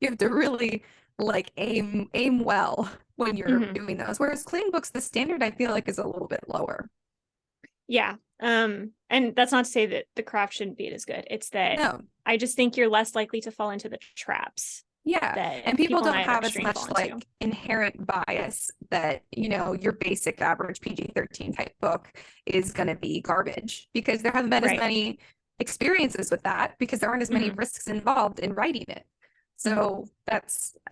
You have to really like aim well when you're doing those. Whereas clean books, the standard, I feel like, is a little bit lower. Yeah. And that's not to say that the craft shouldn't be as good. It's that I just think you're less likely to fall into the traps. And people don't have as much like inherent bias that, your basic average PG-13 type book is going to be garbage, because there haven't been as many experiences with that, because there aren't as many risks involved in writing it. So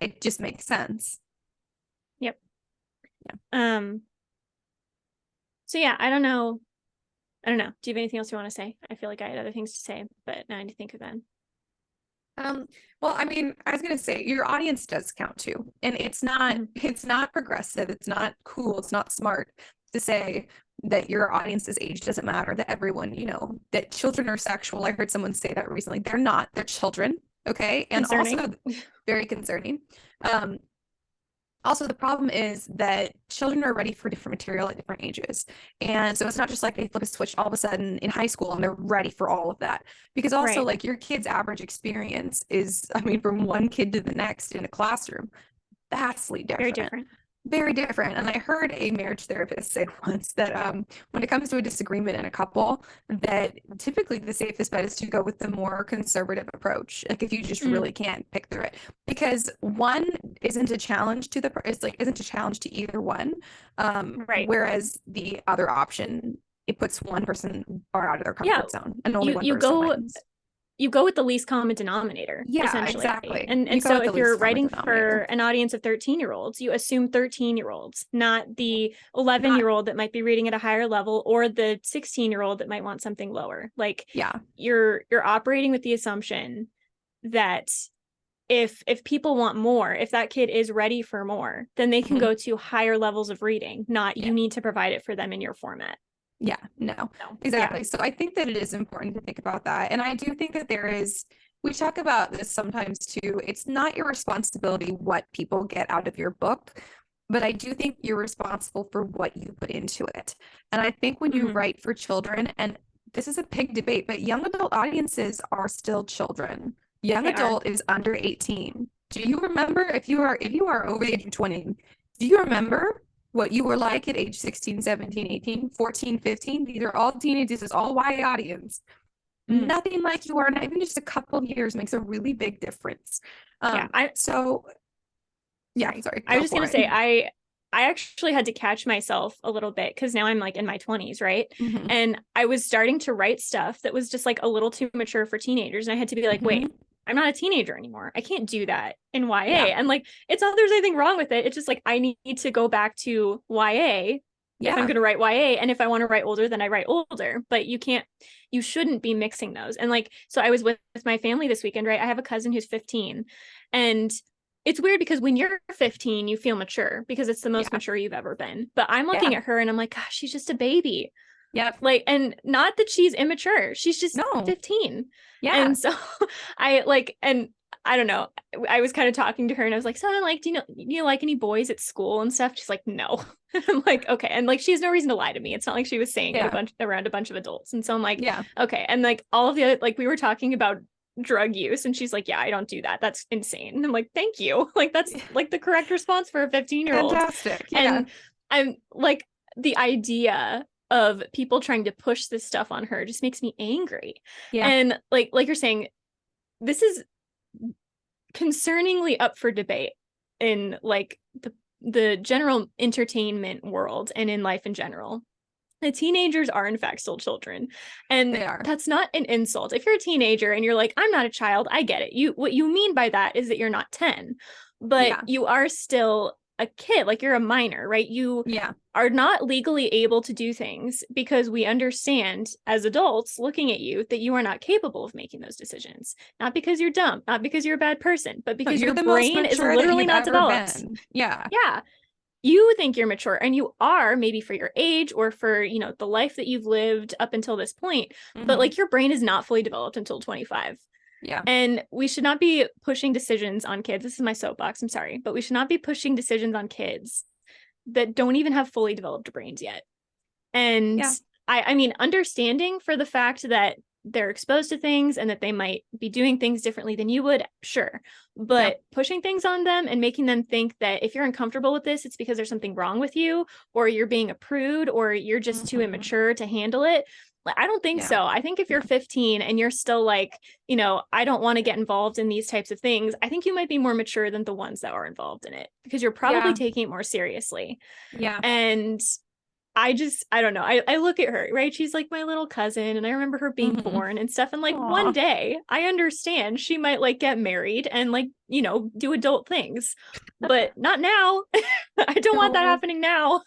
it just makes sense. Yep. Yeah. So yeah, I don't know. Do you have anything else you want to say? I feel like I had other things to say, but now I need to think of them. Well, I mean, I was gonna say your audience does count too. And it's not progressive, it's not cool, it's not smart to say that your audience's age doesn't matter, that everyone, that children are sexual. I heard someone say that recently. They're not, they're children. Okay. And Concerning. Also very concerning. Also, the problem is that children are ready for different material at different ages. And so it's not just like they flip a switch all of a sudden in high school and they're ready for all of that. Because also, Right. like, your kid's average experience is, I mean, from one kid to the next in a classroom, vastly different. Very different. Very different. And I heard a marriage therapist say once that when it comes to a disagreement in a couple, that typically the safest bet is to go with the more conservative approach. Like, if you just really can't pick through it, because one isn't a challenge to isn't a challenge to either one. Right. Whereas the other option, it puts one person far out of their comfort zone, and only one person wins. You go with the least common denominator. Yeah, essentially. exactly. And so if you're writing for an audience of 13-year-olds, you assume 13-year-olds, not the 11-year-old that might be reading at a higher level, or the 16-year-old that might want something lower. Like, yeah, you're operating with the assumption that if people want more, if that kid is ready for more, then they can go to higher levels of reading, not you need to provide it for them in your format. Yeah, no, exactly. Yeah. So I think that it is important to think about that. And I do think that we talk about this sometimes too. It's not your responsibility what people get out of your book, but I do think you're responsible for what you put into it. And I think when you write for children, and this is a big debate, but young adult audiences are still children. Young adult is under 18. Do you remember, if you are over the age of 20, do you remember what you were like at age 16, 17, 18, 14, 15? These are all teenagers. It's all YA audience. Nothing like you are now. Even just a couple of years makes a really big difference. Sorry. I was just going to say, I actually had to catch myself a little bit, because now I'm like in my 20s, right? And I was starting to write stuff that was just like a little too mature for teenagers. And I had to be like, wait, I'm not a teenager anymore. I can't do that in YA. Yeah. And like, it's not that there's anything wrong with it. It's just like, I need to go back to YA if I'm going to write YA. And if I want to write older, then I write older. But you shouldn't be mixing those. And like, so I was with my family this weekend, right? I have a cousin who's 15. And it's weird because when you're 15, you feel mature because it's the most mature you've ever been. But I'm looking at her and I'm like, gosh, she's just a baby. Yeah. Like, and not that she's immature. She's just 15. Yeah. And so I don't know. I was kind of talking to her and I was like, so I'm like, do you like any boys at school and stuff? She's like, no. I'm like, okay. And like, she has no reason to lie to me. It's not like she was saying it around a bunch of adults. And so I'm like, okay. And like all of the other, like, we were talking about drug use and she's like, yeah, I don't do that. That's insane. And I'm like, thank you. Like, that's like the correct response for a 15-year-old. Fantastic. Yeah. And I'm like, the idea of people trying to push this stuff on her just makes me angry. Yeah. And like you're saying, this is concerningly up for debate in like the general entertainment world and in life in general. The teenagers are in fact still children, and that's not an insult. If you're a teenager and you're like, I'm not a child, I get it. What you mean by that is that you're not 10, but you are still a kid. Like, you're a minor, right? You are not legally able to do things because we understand as adults looking at you that you are not capable of making those decisions. Not because you're dumb, not because you're a bad person, but because your brain is literally not developed. Yeah. You think you're mature, and you are, maybe for your age or for, the life that you've lived up until this point, but like, your brain is not fully developed until 25. Yeah. And we should not be pushing decisions on kids. This is my soapbox, I'm sorry, but we should not be pushing decisions on kids that don't even have fully developed brains yet. And I mean, understanding for the fact that they're exposed to things and that they might be doing things differently than you would, sure. But pushing things on them and making them think that if you're uncomfortable with this, it's because there's something wrong with you, or you're being a prude, or you're just too immature to handle it. I don't think so. I think if you're 15 and you're still like, I don't want to get involved in these types of things, I think you might be more mature than the ones that are involved in it, because you're probably taking it more seriously. Yeah. And I don't know. I look at her, right? She's like my little cousin, and I remember her being born and stuff. And like one day, I understand she might like get married and like, do adult things, but not now. I don't want that happening now.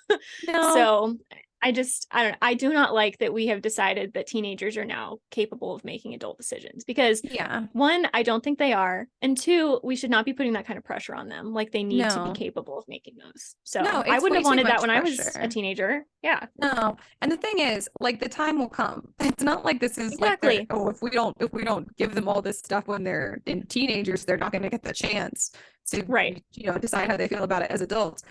No. So I don't know. I do not like that we have decided that teenagers are now capable of making adult decisions because one, I don't think they are. And two, we should not be putting that kind of pressure on them. Like they need to be capable of making those. So I wouldn't have wanted that when I was a teenager. Yeah. No. And the thing is, like the time will come. It's not like this is like, if we don't give them all this stuff when they're in teenagers, they're not going to get the chance to, decide how they feel about it as adults.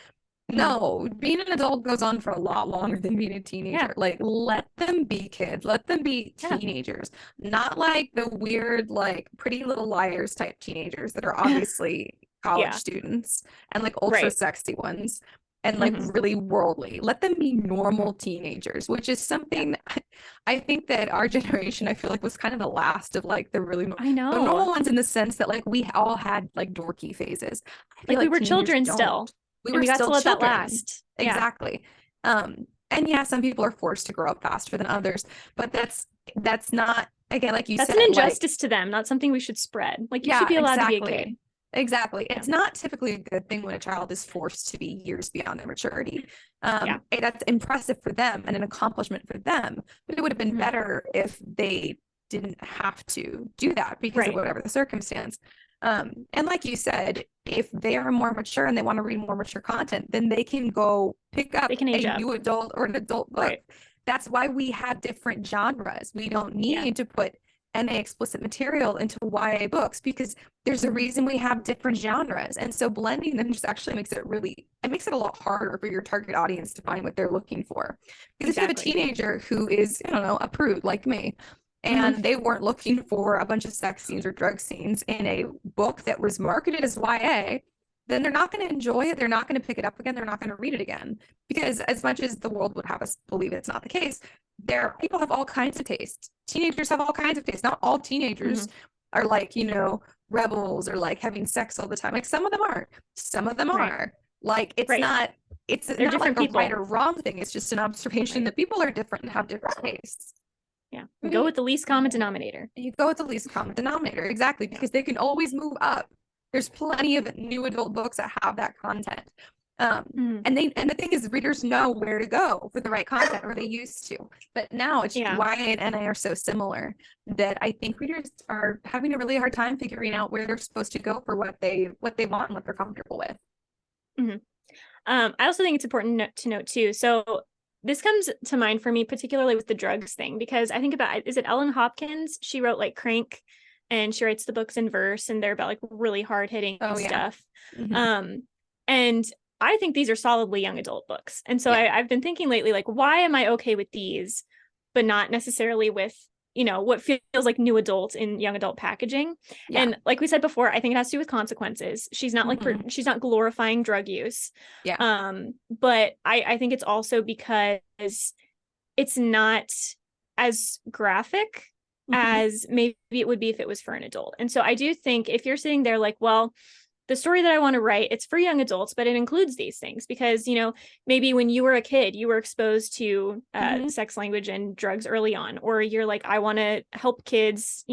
No, being an adult goes on for a lot longer than being a teenager. Yeah. Like, let them be kids. Let them be teenagers. Not like the weird, like, Pretty Little Liars type teenagers that are obviously college students and, like, ultra sexy ones and, like, really worldly. Let them be normal teenagers, which is something I think that our generation, I feel like, was kind of the last of, like, the really the normal ones in the sense that, like, we all had, like, dorky phases. Like we were children still. We got to let that last. Exactly. And yeah, some people are forced to grow up faster than others, but that's not, again, like you said, that's an injustice to them, not something we should spread. Like you should be allowed to be a kid. Exactly. It's not typically a good thing when a child is forced to be years beyond their maturity. That's impressive for them and an accomplishment for them, but it would have been better if they didn't have to do that because of whatever the circumstance. And like you said, if they are more mature and they want to read more mature content, then they can go pick up a new adult or an adult book. Right. That's why we have different genres. We don't need to put NA explicit material into YA books because there's a reason we have different genres. And so blending them just actually makes it a lot harder for your target audience to find what they're looking for. Because if you have a teenager who is, a prude like me, and they weren't looking for a bunch of sex scenes or drug scenes in a book that was marketed as YA, then they're not going to enjoy it. They're not going to pick it up again. They're not going to read it again. Because as much as the world would have us believe it's not the case, people have all kinds of tastes. Teenagers have all kinds of tastes. Not all teenagers are like, rebels or like having sex all the time. Like some of them aren't. Some of them are. Like it's not like a right or wrong thing. It's just an observation that people are different and have different tastes. Yeah. Go with the least common denominator. You go with the least common denominator. Exactly. Because they can always move up. There's plenty of new adult books that have that content. And the thing is, readers know where to go for the right content, or they used to. But now it's YA and NA are so similar that I think readers are having a really hard time figuring out where they're supposed to go for what they want and what they're comfortable with. I also think it's important to note too. So this comes to mind for me, particularly with the drugs thing, because I think about, is it Ellen Hopkins? She wrote like Crank, and she writes the books in verse, and they're about like really hard hitting stuff. And I think these are solidly young adult books. And so I've been thinking lately, like, why am I okay with these, but not necessarily with, what feels like new adult in young adult packaging? And like we said before, I think it has to do with consequences. She's not she's not glorifying drug use. But I think it's also because it's not as graphic as maybe it would be if it was for an adult. And so I do think if you're sitting there like, well, the story that I want to write, it's for young adults, but it includes these things because, maybe when you were a kid, you were exposed to sex language and drugs early on, or you're like, I want to help kids,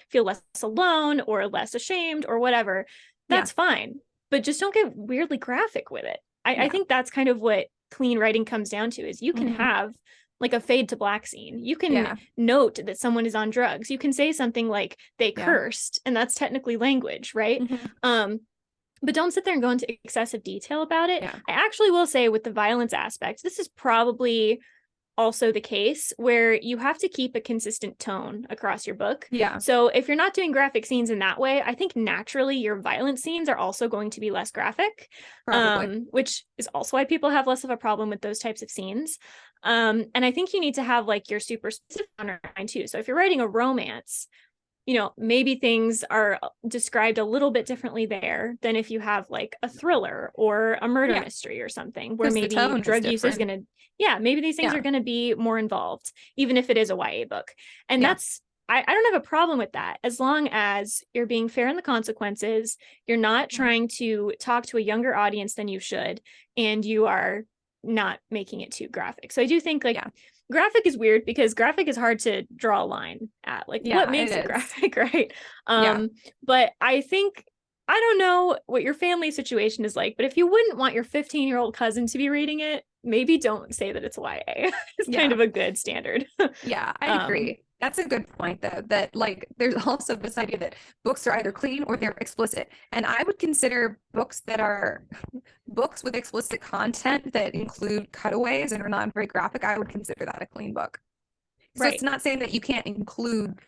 feel less alone or less ashamed or whatever. That's fine, but just don't get weirdly graphic with it. I think that's kind of what clean writing comes down to, is you can have like a fade to black scene. You can note that someone is on drugs. You can say something like they cursed, and that's technically language, right? But don't sit there and go into excessive detail about it. I actually will say with the violence aspect, this is probably also the case where you have to keep a consistent tone across your book. So if you're not doing graphic scenes in that way, I think naturally your violent scenes are also going to be less graphic, which is also why people have less of a problem with those types of scenes. And I think you need to have like your super specific genre too. So if you're writing a romance, maybe things are described a little bit differently there than if you have like a thriller or a murder mystery or something where maybe drug use is going to, maybe these things are going to be more involved, even if it is a YA book. And that's, I don't have a problem with that, as long as you're being fair in the consequences. You're not trying to talk to a younger audience than you should. And you are, not making it too graphic. So I do think like Yeah. graphic is weird because graphic is hard to draw a line at, like what makes it graphic, right? But I think, I don't know what your family situation is like, but if you wouldn't want your 15-year-old cousin to be reading it, maybe don't say that it's YA. It's kind of a good standard. Yeah, I agree. That's a good point, though, that like there's also this idea that books are either clean or they're explicit. And I would consider books that are books with explicit content that include cutaways and are not very graphic, I would consider that a clean book. So it's not saying that you can't include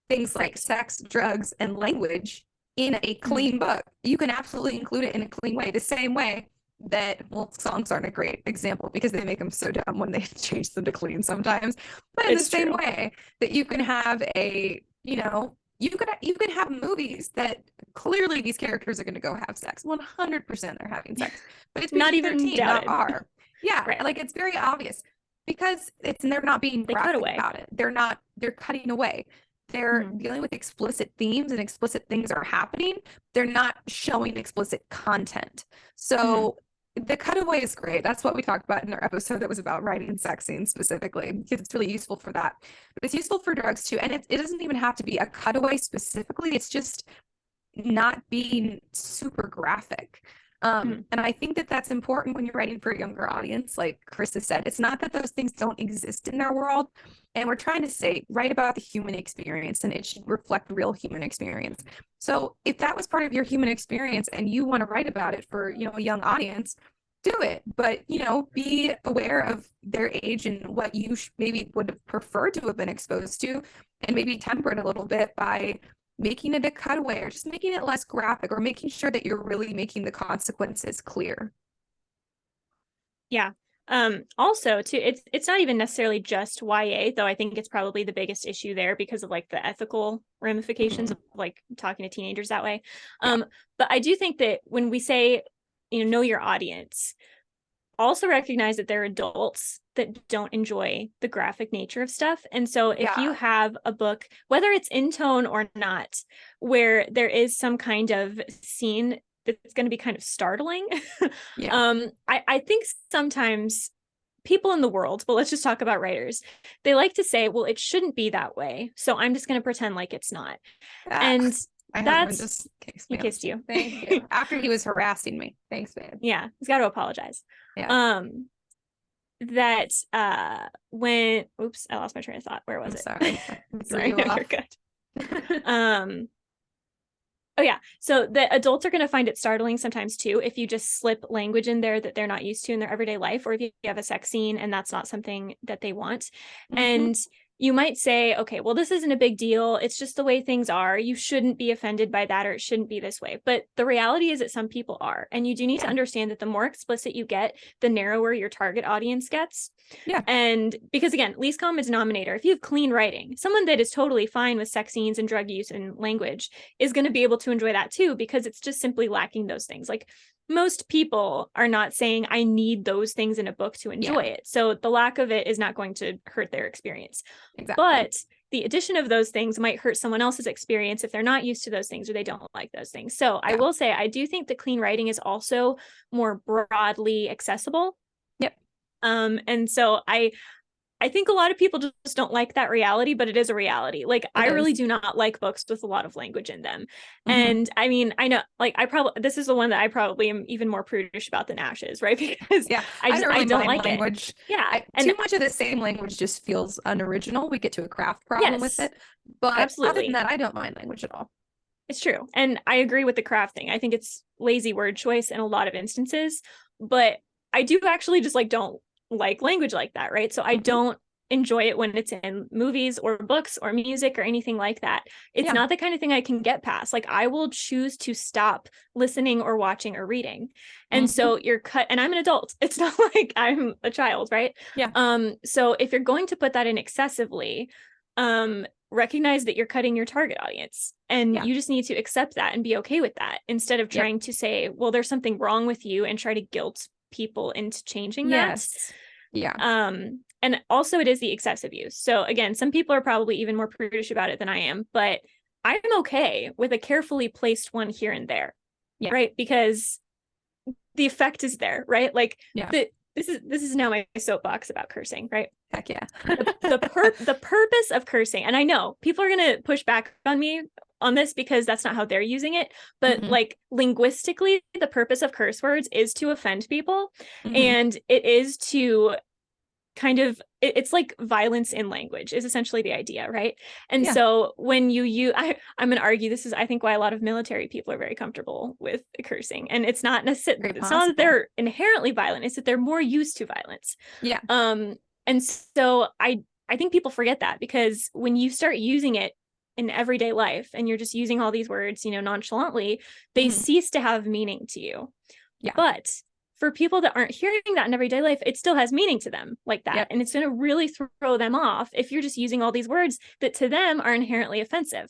things like sex, drugs, and language in a clean book. You can absolutely include it in a clean way, the same way that, well, songs aren't a great example because they make them so dumb when they change them to clean sometimes. But in the same way that you can have a, you know, you could have movies that clearly these characters are going to go have sex. 100% they're having sex, but it's not even doubted. not R. Yeah, like it's very obvious because they're not being graphic about it. They're cutting away. They're dealing with explicit themes and explicit things are happening. They're not showing explicit content. So the cutaway is great. That's what we talked about in our episode that was about writing sex scenes specifically, because it's really useful for that. But it's useful for drugs too. And it doesn't even have to be a cutaway specifically. It's just not being super graphic. And I think that that's important when you're writing for a younger audience. Like Karissa said, it's not that those things don't exist in their world. And we're trying to write about the human experience, and it should reflect real human experience. So if that was part of your human experience and you want to write about it for, you know, a young audience, do it. But, you know, be aware of their age and what you maybe would have preferred to have been exposed to, and maybe temper it a little bit by making it a cutaway or just making it less graphic, or making sure that you're really making the consequences clear. Yeah. Also too, it's not even necessarily just YA, though I think it's probably the biggest issue there because of like the ethical ramifications of like talking to teenagers that way. But I do think that when we say, you know your audience, also recognize that there are adults that don't enjoy the graphic nature of stuff. And so if you have a book, whether it's in tone or not, where there is some kind of scene that's going to be kind of startling, I think sometimes people in the world, but let's just talk about writers, they like to say, well, it shouldn't be that way, so I'm just going to pretend like it's not. And that's just kissed you. Thank you. After he was harassing me. Thanks, man. Yeah, he's got to apologize. That when I lost my train of thought. Where was it? Sorry. Sorry, no, you're good. Oh yeah, so the adults are going to find it startling sometimes too if you just slip language in there that they're not used to in their everyday life, or if you have a sex scene and that's not something that they want. And you might say, okay, well, this isn't a big deal. It's just the way things are. You shouldn't be offended by that, or it shouldn't be this way. But the reality is that some people are. And you do need to understand that the more explicit you get, the narrower your target audience gets. Yeah. And because again, least common denominator, if you have clean writing, someone that is totally fine with sex scenes and drug use and language is going to be able to enjoy that too, because it's just simply lacking those things. Like most people are not saying I need those things in a book to enjoy it. So the lack of it is not going to hurt their experience. Exactly. But the addition of those things might hurt someone else's experience if they're not used to those things or they don't like those things. So I will say, I do think that clean writing is also more broadly accessible. Yep. And so I think a lot of people just don't like that reality, but it is a reality. Like I really do not like books with a lot of language in them. And I mean, I know, like this is the one that I probably am even more prudish about than Ash is, right? Because I don't like language. It. Yeah. Too much of the same language just feels unoriginal. We get to a craft problem with it. But other than that, I don't mind language at all. It's true. And I agree with the craft thing. I think it's lazy word choice in a lot of instances, but I do actually just don't like language like that, right? So I don't enjoy it when it's in movies or books or music or anything like that. It's not the kind of thing I can get past. Like I will choose to stop listening or watching or reading. And so you're cut, and I'm an adult. It's not like I'm a child, right? Yeah. So if you're going to put that in excessively, recognize that you're cutting your target audience, and you just need to accept that and be okay with that, instead of trying to say, well, there's something wrong with you, and try to guilt people into changing that. And also it is the excessive use. So again, some people are probably even more prudish about it than I am, but I'm okay with a carefully placed one here and there, right? Because the effect is there, right? Like this is now my soapbox about cursing, right? Heck yeah. The purpose of cursing, and I know people are going to push back on me on this because that's not how they're using it, but like linguistically, the purpose of curse words is to offend people, and it is to kind of, it's like violence in language is essentially the idea, right? And so when I'm going to argue this is, I think, why a lot of military people are very comfortable with cursing, and it's not necessarily, it's not that they're inherently violent, it's that they're more used to violence. And so I think people forget that, because when you start using it in everyday life and you're just using all these words, you know, nonchalantly, they cease to have meaning to you. But for people that aren't hearing that in everyday life, it still has meaning to them like that. And it's going to really throw them off if you're just using all these words that to them are inherently offensive.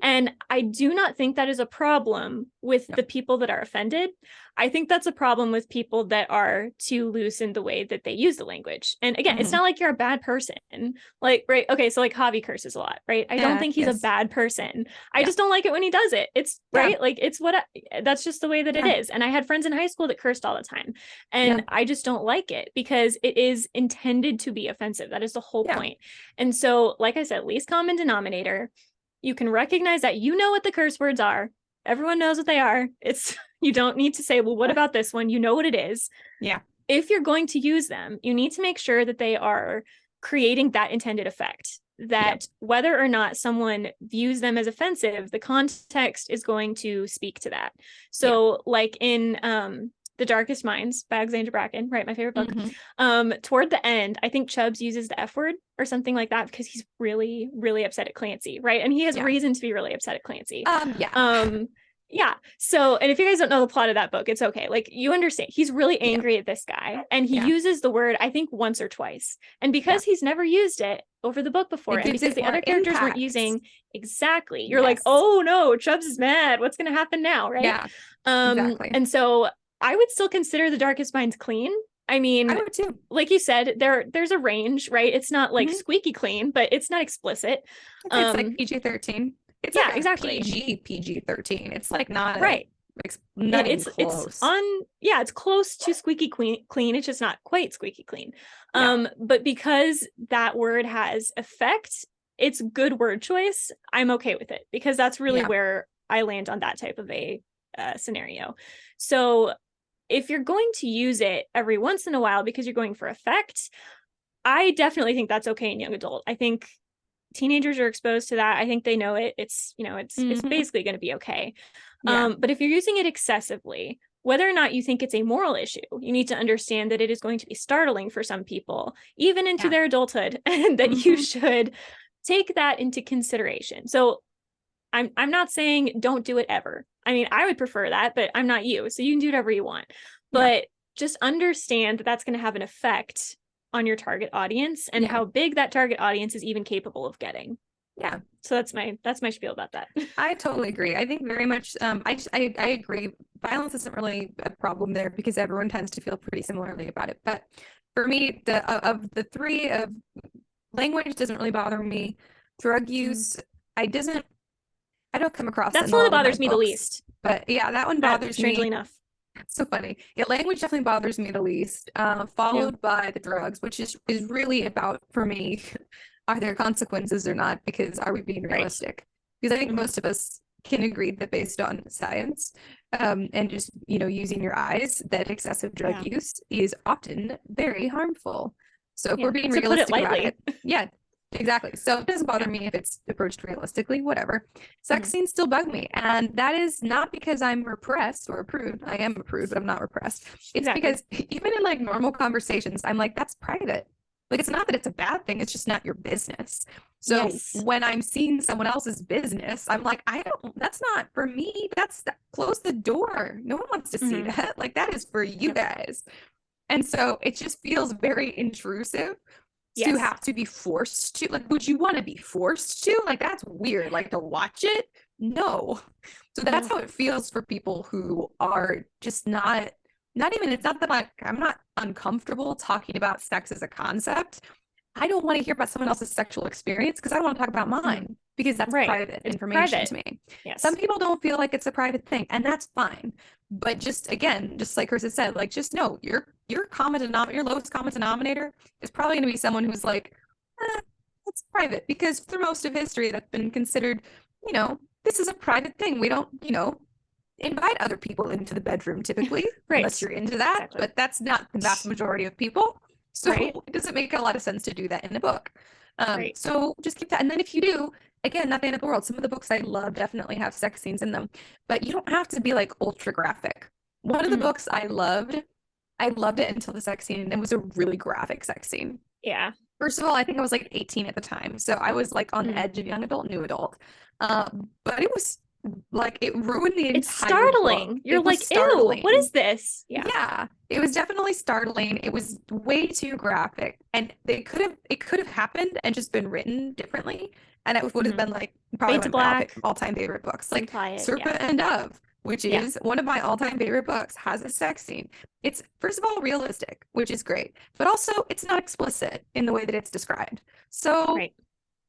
And I do not think that is a problem with the people that are offended. I think that's a problem with people that are too loose in the way that they use the language. And again, it's not like you're a bad person. Like, right. Okay. So like Javi curses a lot, right? I don't think he's a bad person. I just don't like it when he does it. It's right. Like it's that's just the way that it is. And I had friends in high school that cursed all the time. And I just don't like it because it is intended to be offensive. That is the whole point. And so, like I said, least common denominator. You can recognize that, you know what the curse words are. Everyone knows what they are. You don't need to say, well, what about this one? You know what it is. If you're going to use them, you need to make sure that they are creating that intended effect, that whether or not someone views them as offensive, the context is going to speak to that. So like in The Darkest Minds by Alexandra Bracken, right? My favorite book. Toward the end, I think Chubbs uses the F word or something like that because he's really, really upset at Clancy, right? And he has reason to be really upset at Clancy. So, and if you guys don't know the plot of that book, it's okay. Like, you understand, he's really angry at this guy, and he uses the word, I think, once or twice. And because he's never used it over the book before, and because the other characters weren't using you're like, oh no, Chubbs is mad. What's going to happen now, right? Exactly. And so I would still consider The Darkest Minds clean. I mean, I would too. Like you said, there's a range, right? It's not like squeaky clean, but it's not explicit. It's like PG-13. It's like exactly PG-13. It's like not not even close. It's close to squeaky clean. It's just not quite squeaky clean. But because that word has effect, it's good word choice. I'm okay with it because that's really where I land on that type of a scenario. So if you're going to use it every once in a while because you're going for effect, I definitely think that's okay in young adult. I think teenagers are exposed to that. I think they know it. It's basically going to be okay. But if you're using it excessively, whether or not you think it's a moral issue, you need to understand that it is going to be startling for some people, even into their adulthood, and that you should take that into consideration. So I'm not saying don't do it ever. I mean, I would prefer that, but I'm not you. So you can do whatever you want. But just understand that that's going to have an effect on your target audience and how big that target audience is even capable of getting. So that's my spiel about that. I totally agree. I think very much I agree. Violence isn't really a problem there because everyone tends to feel pretty similarly about it. But for me, of the three, of language doesn't really bother me. Drug use, I don't come across. That's the one that bothers me the least. But that one bothers me. Strangely enough. So funny. Language definitely bothers me the least, followed by the drugs, which is really about, for me, are there consequences or not? Because are we being realistic? Because I think most of us can agree that based on science, and just, using your eyes, that excessive drug use is often very harmful. So if we're being realistic about it, exactly. So it doesn't bother me if it's approached realistically, whatever. Sex scenes still bug me. And that is not because I'm repressed or a prude. I am a prude, but I'm not repressed. It's because even in like normal conversations, I'm like, that's private. Like, it's not that it's a bad thing. It's just not your business. So when I'm seeing someone else's business, I'm like, that's not for me. Close the door. No one wants to see that. Like, that is for you guys. And so it just feels very intrusive. To have to be forced to, like, would you want to be forced to? Like, that's weird. Like, to watch it? No. So that's how it feels for people who are just not even, it's not that I'm not uncomfortable talking about sex as a concept. I don't want to hear about someone else's sexual experience because I don't want to talk about mine because that's private information to me. Some people don't feel like it's a private thing, and that's fine. But just, again, just like Karissa said, like, just know you're your lowest common denominator is probably going to be someone who's like, it's private, because through most of history that's been considered, this is a private thing. We don't, invite other people into the bedroom typically, Right. unless you're into that. Exactly. But that's not the vast majority of people. So Right. it doesn't make a lot of sense to do that in a book. Right. So just keep that. And then if you do, again, not the end of the world. Some of the books I love definitely have sex scenes in them, but you don't have to be like ultra graphic. One of the books I loved it until the sex scene, and it was a really graphic sex scene. Yeah. First of all, I think I was like 18 at the time, so I was like on the edge of young adult, new adult. But it was like, it ruined the entire It's startling. book. You're like, startling. ew, what is this? Yeah, it was definitely startling. It was way too graphic, and it could have happened and just been written differently, and it would have been like probably Fade to one of my Black. all-time favorite books, like Serpent Yeah. and Dove, which is one of my all-time favorite books, has a sex scene. It's, first of all, realistic, which is great, but also it's not explicit in the way that it's described. So Right.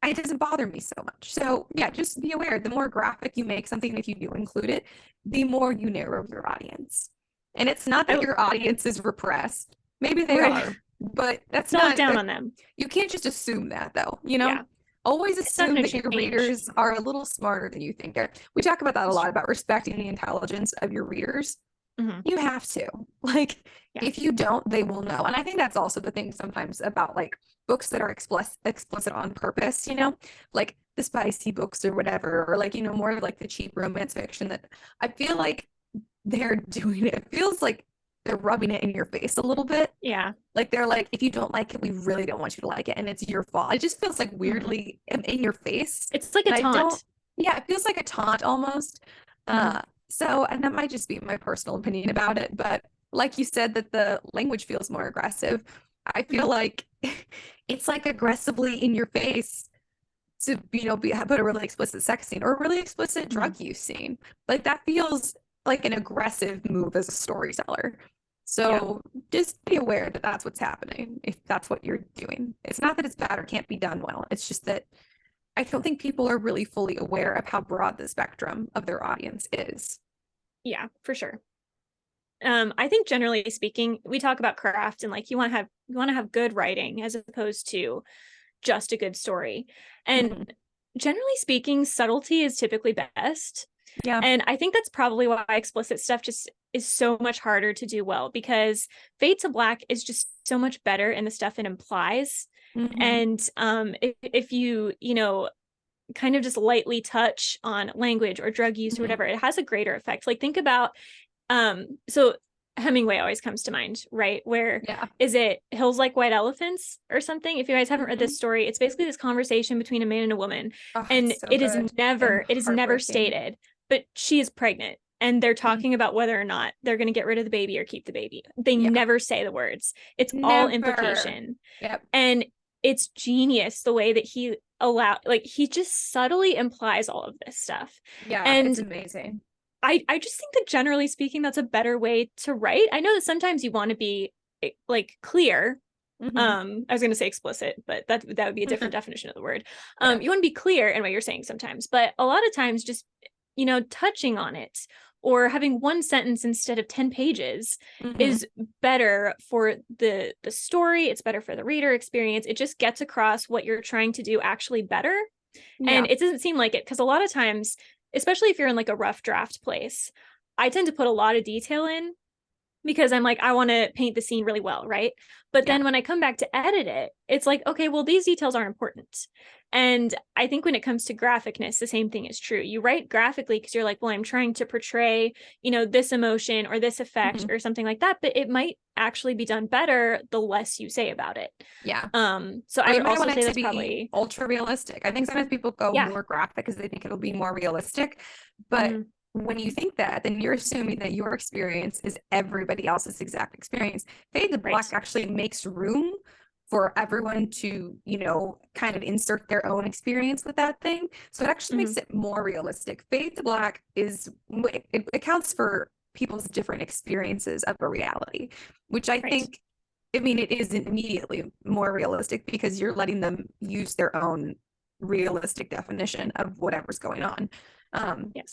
it doesn't bother me so much. So yeah, just be aware, the more graphic you make something, if you do include it, the more you narrow your audience. And it's not that your audience is repressed. Maybe they are, but that's not down on them. You can't just assume that, though. Yeah. Always assume that your readers are a little smarter than you think. We talk about that a lot, about respecting the intelligence of your readers. You have to. Like, if you don't, they will know. And I think that's also the thing sometimes about like books that are explicit on purpose, like the spicy books or whatever, or like, more of like the cheap romance fiction, that I feel like they're doing it. It feels like they're rubbing it in your face a little bit. Yeah. Like, they're like, if you don't like it, we really don't want you to like it, and it's your fault. It just feels like weirdly in your face. It's like a taunt. Yeah, it feels like a taunt almost. So, and that might just be my personal opinion about it, but like you said, that the language feels more aggressive. I feel like it's like aggressively in your face to, put a really explicit sex scene or a really explicit drug use scene. Like, that feels like an aggressive move as a storyteller. So just be aware that that's what's happening if that's what you're doing. It's not that it's bad or can't be done well. It's just that I don't think people are really fully aware of how broad the spectrum of their audience is. Yeah, for sure. I think generally speaking, we talk about craft and like you want to have good writing as opposed to just a good story. And generally speaking, subtlety is typically best. Yeah. And I think that's probably why explicit stuff just is so much harder to do well, because Fade to Black is just so much better in the stuff it implies. And if you, kind of just lightly touch on language or drug use or whatever, it has a greater effect. Like, think about, so Hemingway always comes to mind, right? Where is it Hills Like White Elephants or something? If you guys haven't read this story, it's basically this conversation between a man and a woman. And it is never stated, but she is pregnant. And they're talking about whether or not they're going to get rid of the baby or keep the baby. They never say the words. It's all implication. And it's genius the way that he he just subtly implies all of this stuff. Yeah, and it's amazing. I just think that generally speaking, that's a better way to write. I know that sometimes you want to be like clear. I was going to say explicit, but that would be a different definition of the word. You want to be clear in what you're saying sometimes, but a lot of times just, touching on it or having one sentence instead of 10 pages is better for the story. It's better for the reader experience. It just gets across what you're trying to do actually better. And it doesn't seem like it, because a lot of times, especially if you're in like a rough draft place, I tend to put a lot of detail in because I'm like, I want to paint the scene really well, right? But then when I come back to edit it, it's like, okay, well, these details aren't important. And I think when it comes to graphicness, the same thing is true. You write graphically because you're like, well, I'm trying to portray, this emotion or this effect or something like that, but it might actually be done better the less you say about it. Yeah. So I would also say that's probably ultra realistic. I think sometimes people go more graphic because they think it'll be more realistic, but when you think that, then you're assuming that your experience is everybody else's exact experience. Fade to Black actually makes room for everyone to, kind of insert their own experience with that thing. So it actually makes it more realistic. Fade to Black it accounts for people's different experiences of a reality, which I think, it is immediately more realistic because you're letting them use their own realistic definition of whatever's going on.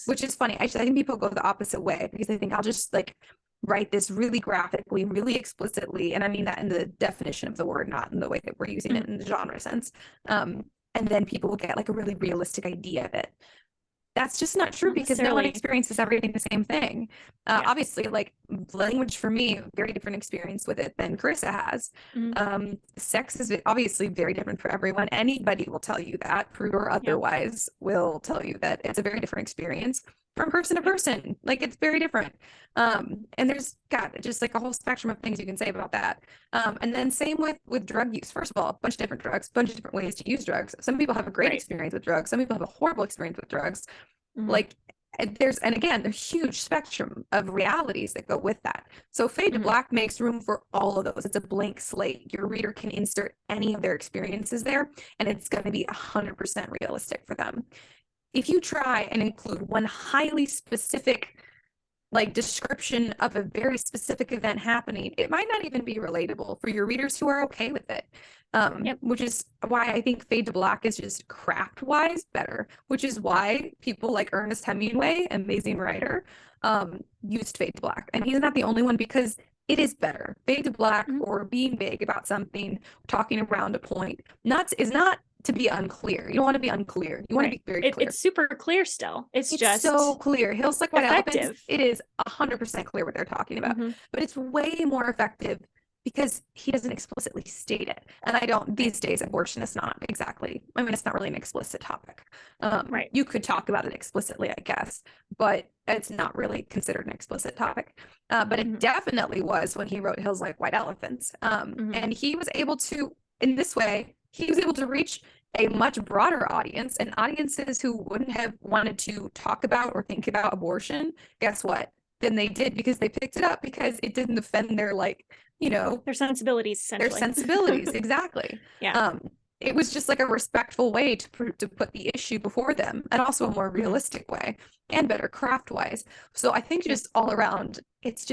Which is funny. Actually, I think people go the opposite way because they think I'll just like write this really graphically, really explicitly, and I mean that in the definition of the word, not in the way that we're using it in the genre sense. And then people will get like a really realistic idea of it. That's just not true because no one experiences everything the same thing. Obviously, like language for me, very different experience with it than Karissa has. Sex is obviously very different for everyone. Anybody will tell you that, prude or otherwise, will tell you that it's a very different experience from person to person. Like it's very different. And there's just like a whole spectrum of things you can say about that. And then same with drug use. First of all, a bunch of different drugs, a bunch of different ways to use drugs. Some people have a great experience with drugs. Some people have a horrible experience with drugs. Like there's huge spectrum of realities that go with that. So Fade to Black makes room for all of those. It's a blank slate. Your reader can insert any of their experiences there, and it's going to be 100% realistic for them. If you try and include one highly specific like description of a very specific event happening, it might not even be relatable for your readers who are okay with it. Which is why I think Fade to Black is just craft wise better, which is why people like Ernest Hemingway, amazing writer, used Fade to Black. And he's not the only one, because it is better. Fade to Black or being vague about something, talking around a point, is not to be unclear. You don't want to be unclear. You want to be very clear. It's super clear still. It's just so clear. Hills Like White Elephants, it is 100% clear what they're talking about. But it's way more effective because he doesn't explicitly state it. And I don't, these days, abortion is not exactly, I mean, it's not really an explicit topic. You could talk about it explicitly, I guess, but it's not really considered an explicit topic. But it definitely was when he wrote Hills Like White Elephants. And he was able to, in this way, he was able to reach a much broader audience, and audiences who wouldn't have wanted to talk about or think about abortion. Guess what? Then they did, because they picked it up because it didn't offend their, like, you know, their sensibilities, essentially. Their sensibilities, exactly. It was just like a respectful way to put the issue before them, and also a more realistic way and better craft wise. So I think just all around, it's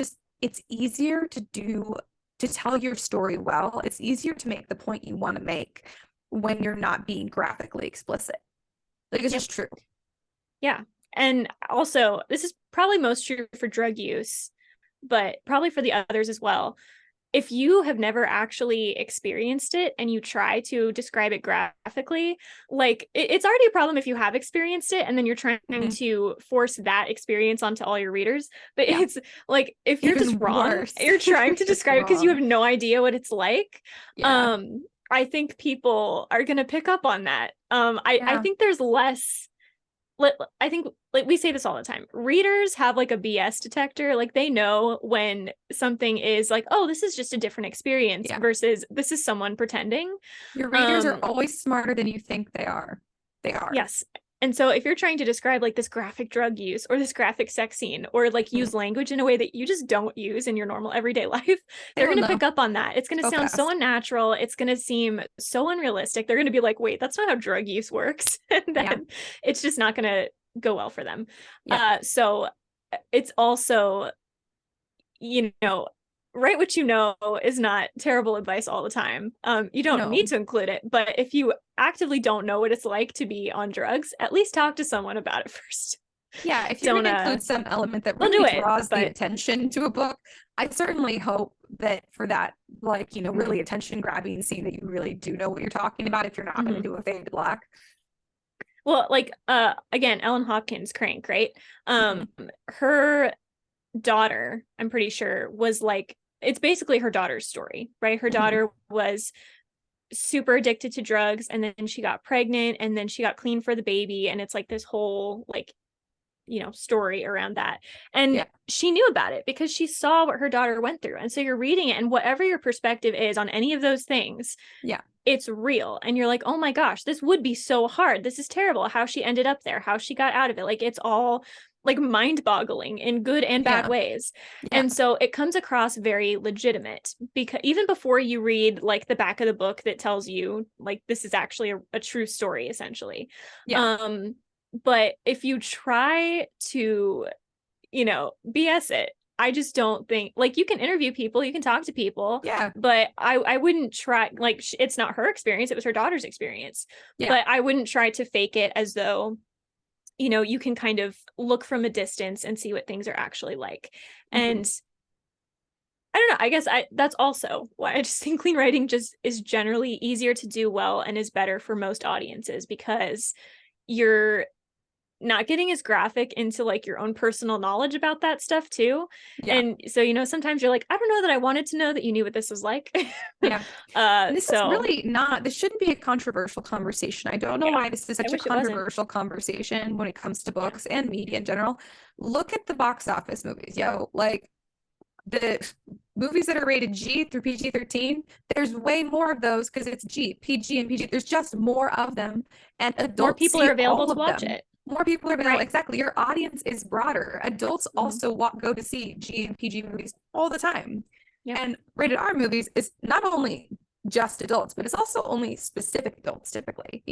easier to tell your story well. It's easier to make the point you want to make when you're not being graphically explicit. Like, it's just true. Yeah. And also, this is probably most true for drug use, but probably for the others as well. If you have never actually experienced it and you try to describe it graphically, like it's already a problem if you have experienced it and then you're trying to force that experience onto all your readers. But it's like, if you're just wrong, you're trying to describe it because you have no idea what it's like. I think people are going to pick up on that. I think there's less. I think, like, we say this all the time. Readers have like a BS detector. Like, they know when something is like, oh, this is just a different experience versus this is someone pretending. Your readers are always smarter than you think they are. They are. Yes. And so if you're trying to describe like this graphic drug use or this graphic sex scene, or like use language in a way that you just don't use in your normal everyday life, they're going to pick up on that. It's going to sound so unnatural. It's going to seem so unrealistic. They're going to be like, wait, that's not how drug use works. And then it's just not going to go well for them. So it's also, you know, write what you know is not terrible advice all the time. You don't need to include it, but if you actively don't know what it's like to be on drugs, at least talk to someone about it first. Yeah, if you're going to include some element that really draws the attention to a book, I certainly hope that for that, like, you know, really attention grabbing scene, that you really do know what you're talking about if you're not going to do a Fade to Black. Well, like, again, Ellen Hopkins, Crank, right? Her daughter, I'm pretty sure, was like, it's basically her daughter's story, right? Her daughter was super addicted to drugs, and then she got pregnant, and then she got clean for the baby, and it's like this whole, like, you know, story around that. And she knew about it because she saw what her daughter went through. And so you're reading it, and whatever your perspective is on any of those things, it's real. And you're like, oh my gosh, this would be so hard. This is terrible. How she ended up there, how she got out of it. Like, it's all like mind-boggling in good and bad ways. And so it comes across very legitimate, because even before you read like the back of the book that tells you like this is actually a true story, essentially. But if you try to, you know, BS it, I just don't think, like, you can interview people, you can talk to people, but I wouldn't try, like, it's not her experience, it was her daughter's experience, but I wouldn't try to fake it as though, you know, you can kind of look from a distance and see what things are actually like. And I don't know. I guess that's also why I just think clean writing just is generally easier to do well and is better for most audiences, because you're not getting as graphic into like your own personal knowledge about that stuff too. Yeah. And so, sometimes you're like, I don't know that I wanted to know that you knew what this was like. Yeah. This is So really not, this shouldn't be a controversial conversation. I don't know yeah, why this is I such a wish it wasn't. controversial conversation when it comes to books and media in general. Look at the box office movies, like the movies that are rated G through PG-13, there's way more of those because it's G, PG, and PG. There's just more of them, and More adults people see are available all to of watch them. it. More people are available. Right. Exactly. Your audience is broader. Adults also go to see G and PG movies all the time. Yeah. And rated R movies is not only just adults, but it's also only specific adults typically,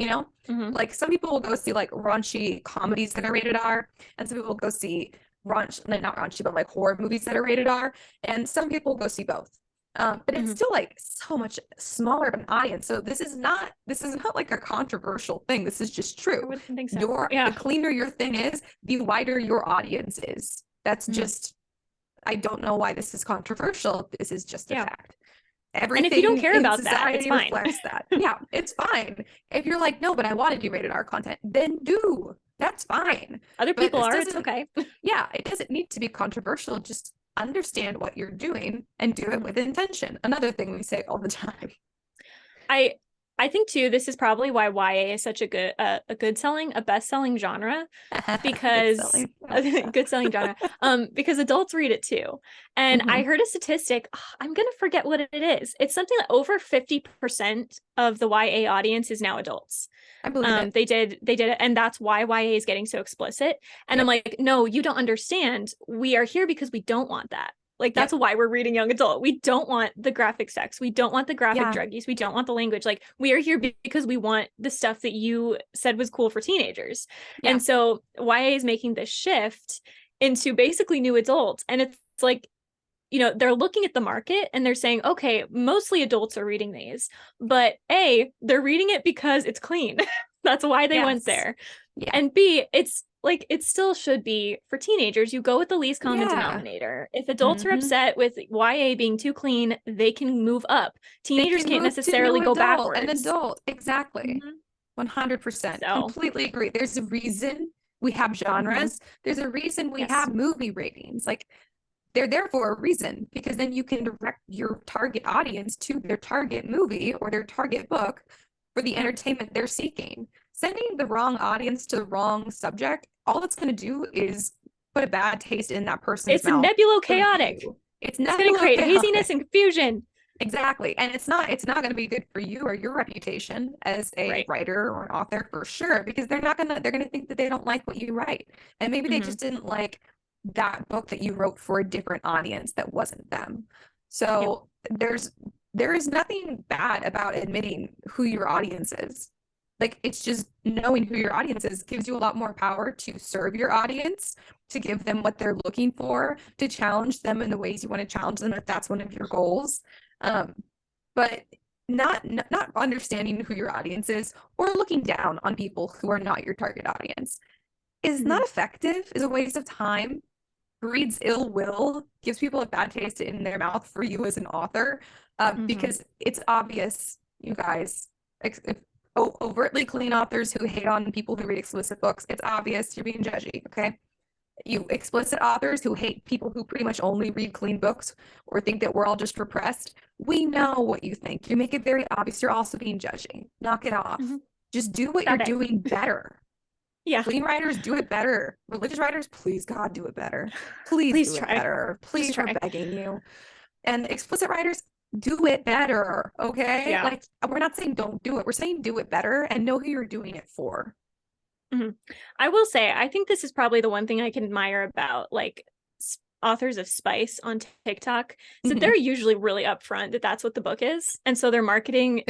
Like some people will go see like raunchy comedies that are rated R, and some people will go see not raunchy, but like horror movies that are rated R, and some people go see both. But it's still like so much smaller of an audience. So this is not like a controversial thing. This is just true. I wouldn't think so. The cleaner your thing is, the wider your audience is. That's just, I don't know why this is controversial. This is just a fact. Everything and if you don't care about that, it's fine. Reflects that. Yeah, it's fine. If you're like, no, but I want to do rated R content, then do. That's fine. Other people are, it's okay. Yeah, it doesn't need to be controversial. Just understand what you're doing and do it with intention. Another thing we say all the time. I think too, this is probably why YA is such a best-selling genre, because good selling genre, because adults read it too. And I heard a statistic, I'm going to forget what it is. It's something like over 50% of the YA audience is now adults. I believe it. They did it. And that's why YA is getting so explicit. And I'm like, no, you don't understand. We are here because we don't want that. Like, that's why we're reading young adult. We don't want the graphic sex. We don't want the graphic drug use. We don't want the language. Like, we are here because we want the stuff that you said was cool for teenagers. Yeah. And so YA is making this shift into basically new adults. And it's like, they're looking at the market and they're saying, okay, mostly adults are reading these, but A, they're reading it because it's clean. That's why they went there. Yeah. And B, it's like, it still should be for teenagers. You go with the least common denominator. If adults are upset with YA being too clean, they can move up. Teenagers can't necessarily go backwards. An adult, exactly. 100%. Completely agree. There's a reason we have genres. There's a reason we have movie ratings. Like, they're there for a reason, because then you can direct your target audience to their target movie or their target book for the entertainment they're seeking. Sending the wrong audience to the wrong subject, all it's going to do is put a bad taste in that person's mouth. It's Nebulochaotic. It's going to create haziness and confusion. Exactly. And it's not going to be good for you or your reputation as a writer or an author, for sure, because they're going to think that they don't like what you write. And maybe they just didn't like that book that you wrote for a different audience that wasn't them. So there is nothing bad about admitting who your audience is. Like, it's just knowing who your audience is gives you a lot more power to serve your audience, to give them what they're looking for, to challenge them in the ways you want to challenge them if that's one of your goals. But not understanding who your audience is, or looking down on people who are not your target audience, is not effective, is a waste of time, breeds ill will, gives people a bad taste in their mouth for you as an author, because it's obvious, you guys, overtly clean authors who hate on people who read explicit books, it's obvious you're being judgy, okay? You explicit authors who hate people who pretty much only read clean books or think that we're all just repressed, we know what you think. You make it very obvious you're also being judgy. Knock it off. Just do what you're doing better. Yeah. Clean writers, do it better. Religious writers, please, God, do it better. Please do it better. Please, we're begging you. And explicit writers, do it better, okay? Yeah. Like, we're not saying don't do it. We're saying do it better and know who you're doing it for. I will say, I think this is probably the one thing I can admire about, like, authors of spice on TikTok. So they're usually really upfront that that's what the book is. And so their marketing,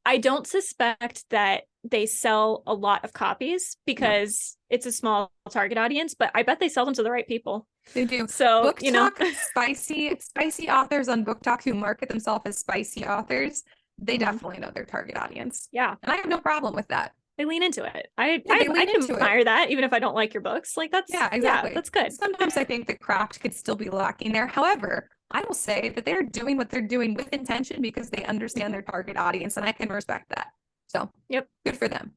I don't suspect that they sell a lot of copies because it's a small target audience, but I bet they sell them to the right people. They do. So, Book Talk, spicy authors on Book Talk who market themselves as spicy authors, they definitely know their target audience. Yeah. And I have no problem with that. They lean into it. I admire that, even if I don't like your books. Like, that's exactly. Yeah, that's good. Sometimes I think the craft could still be lacking there. However, I will say that they're doing what they're doing with intention because they understand their target audience, and I can respect that. So, yep, good for them.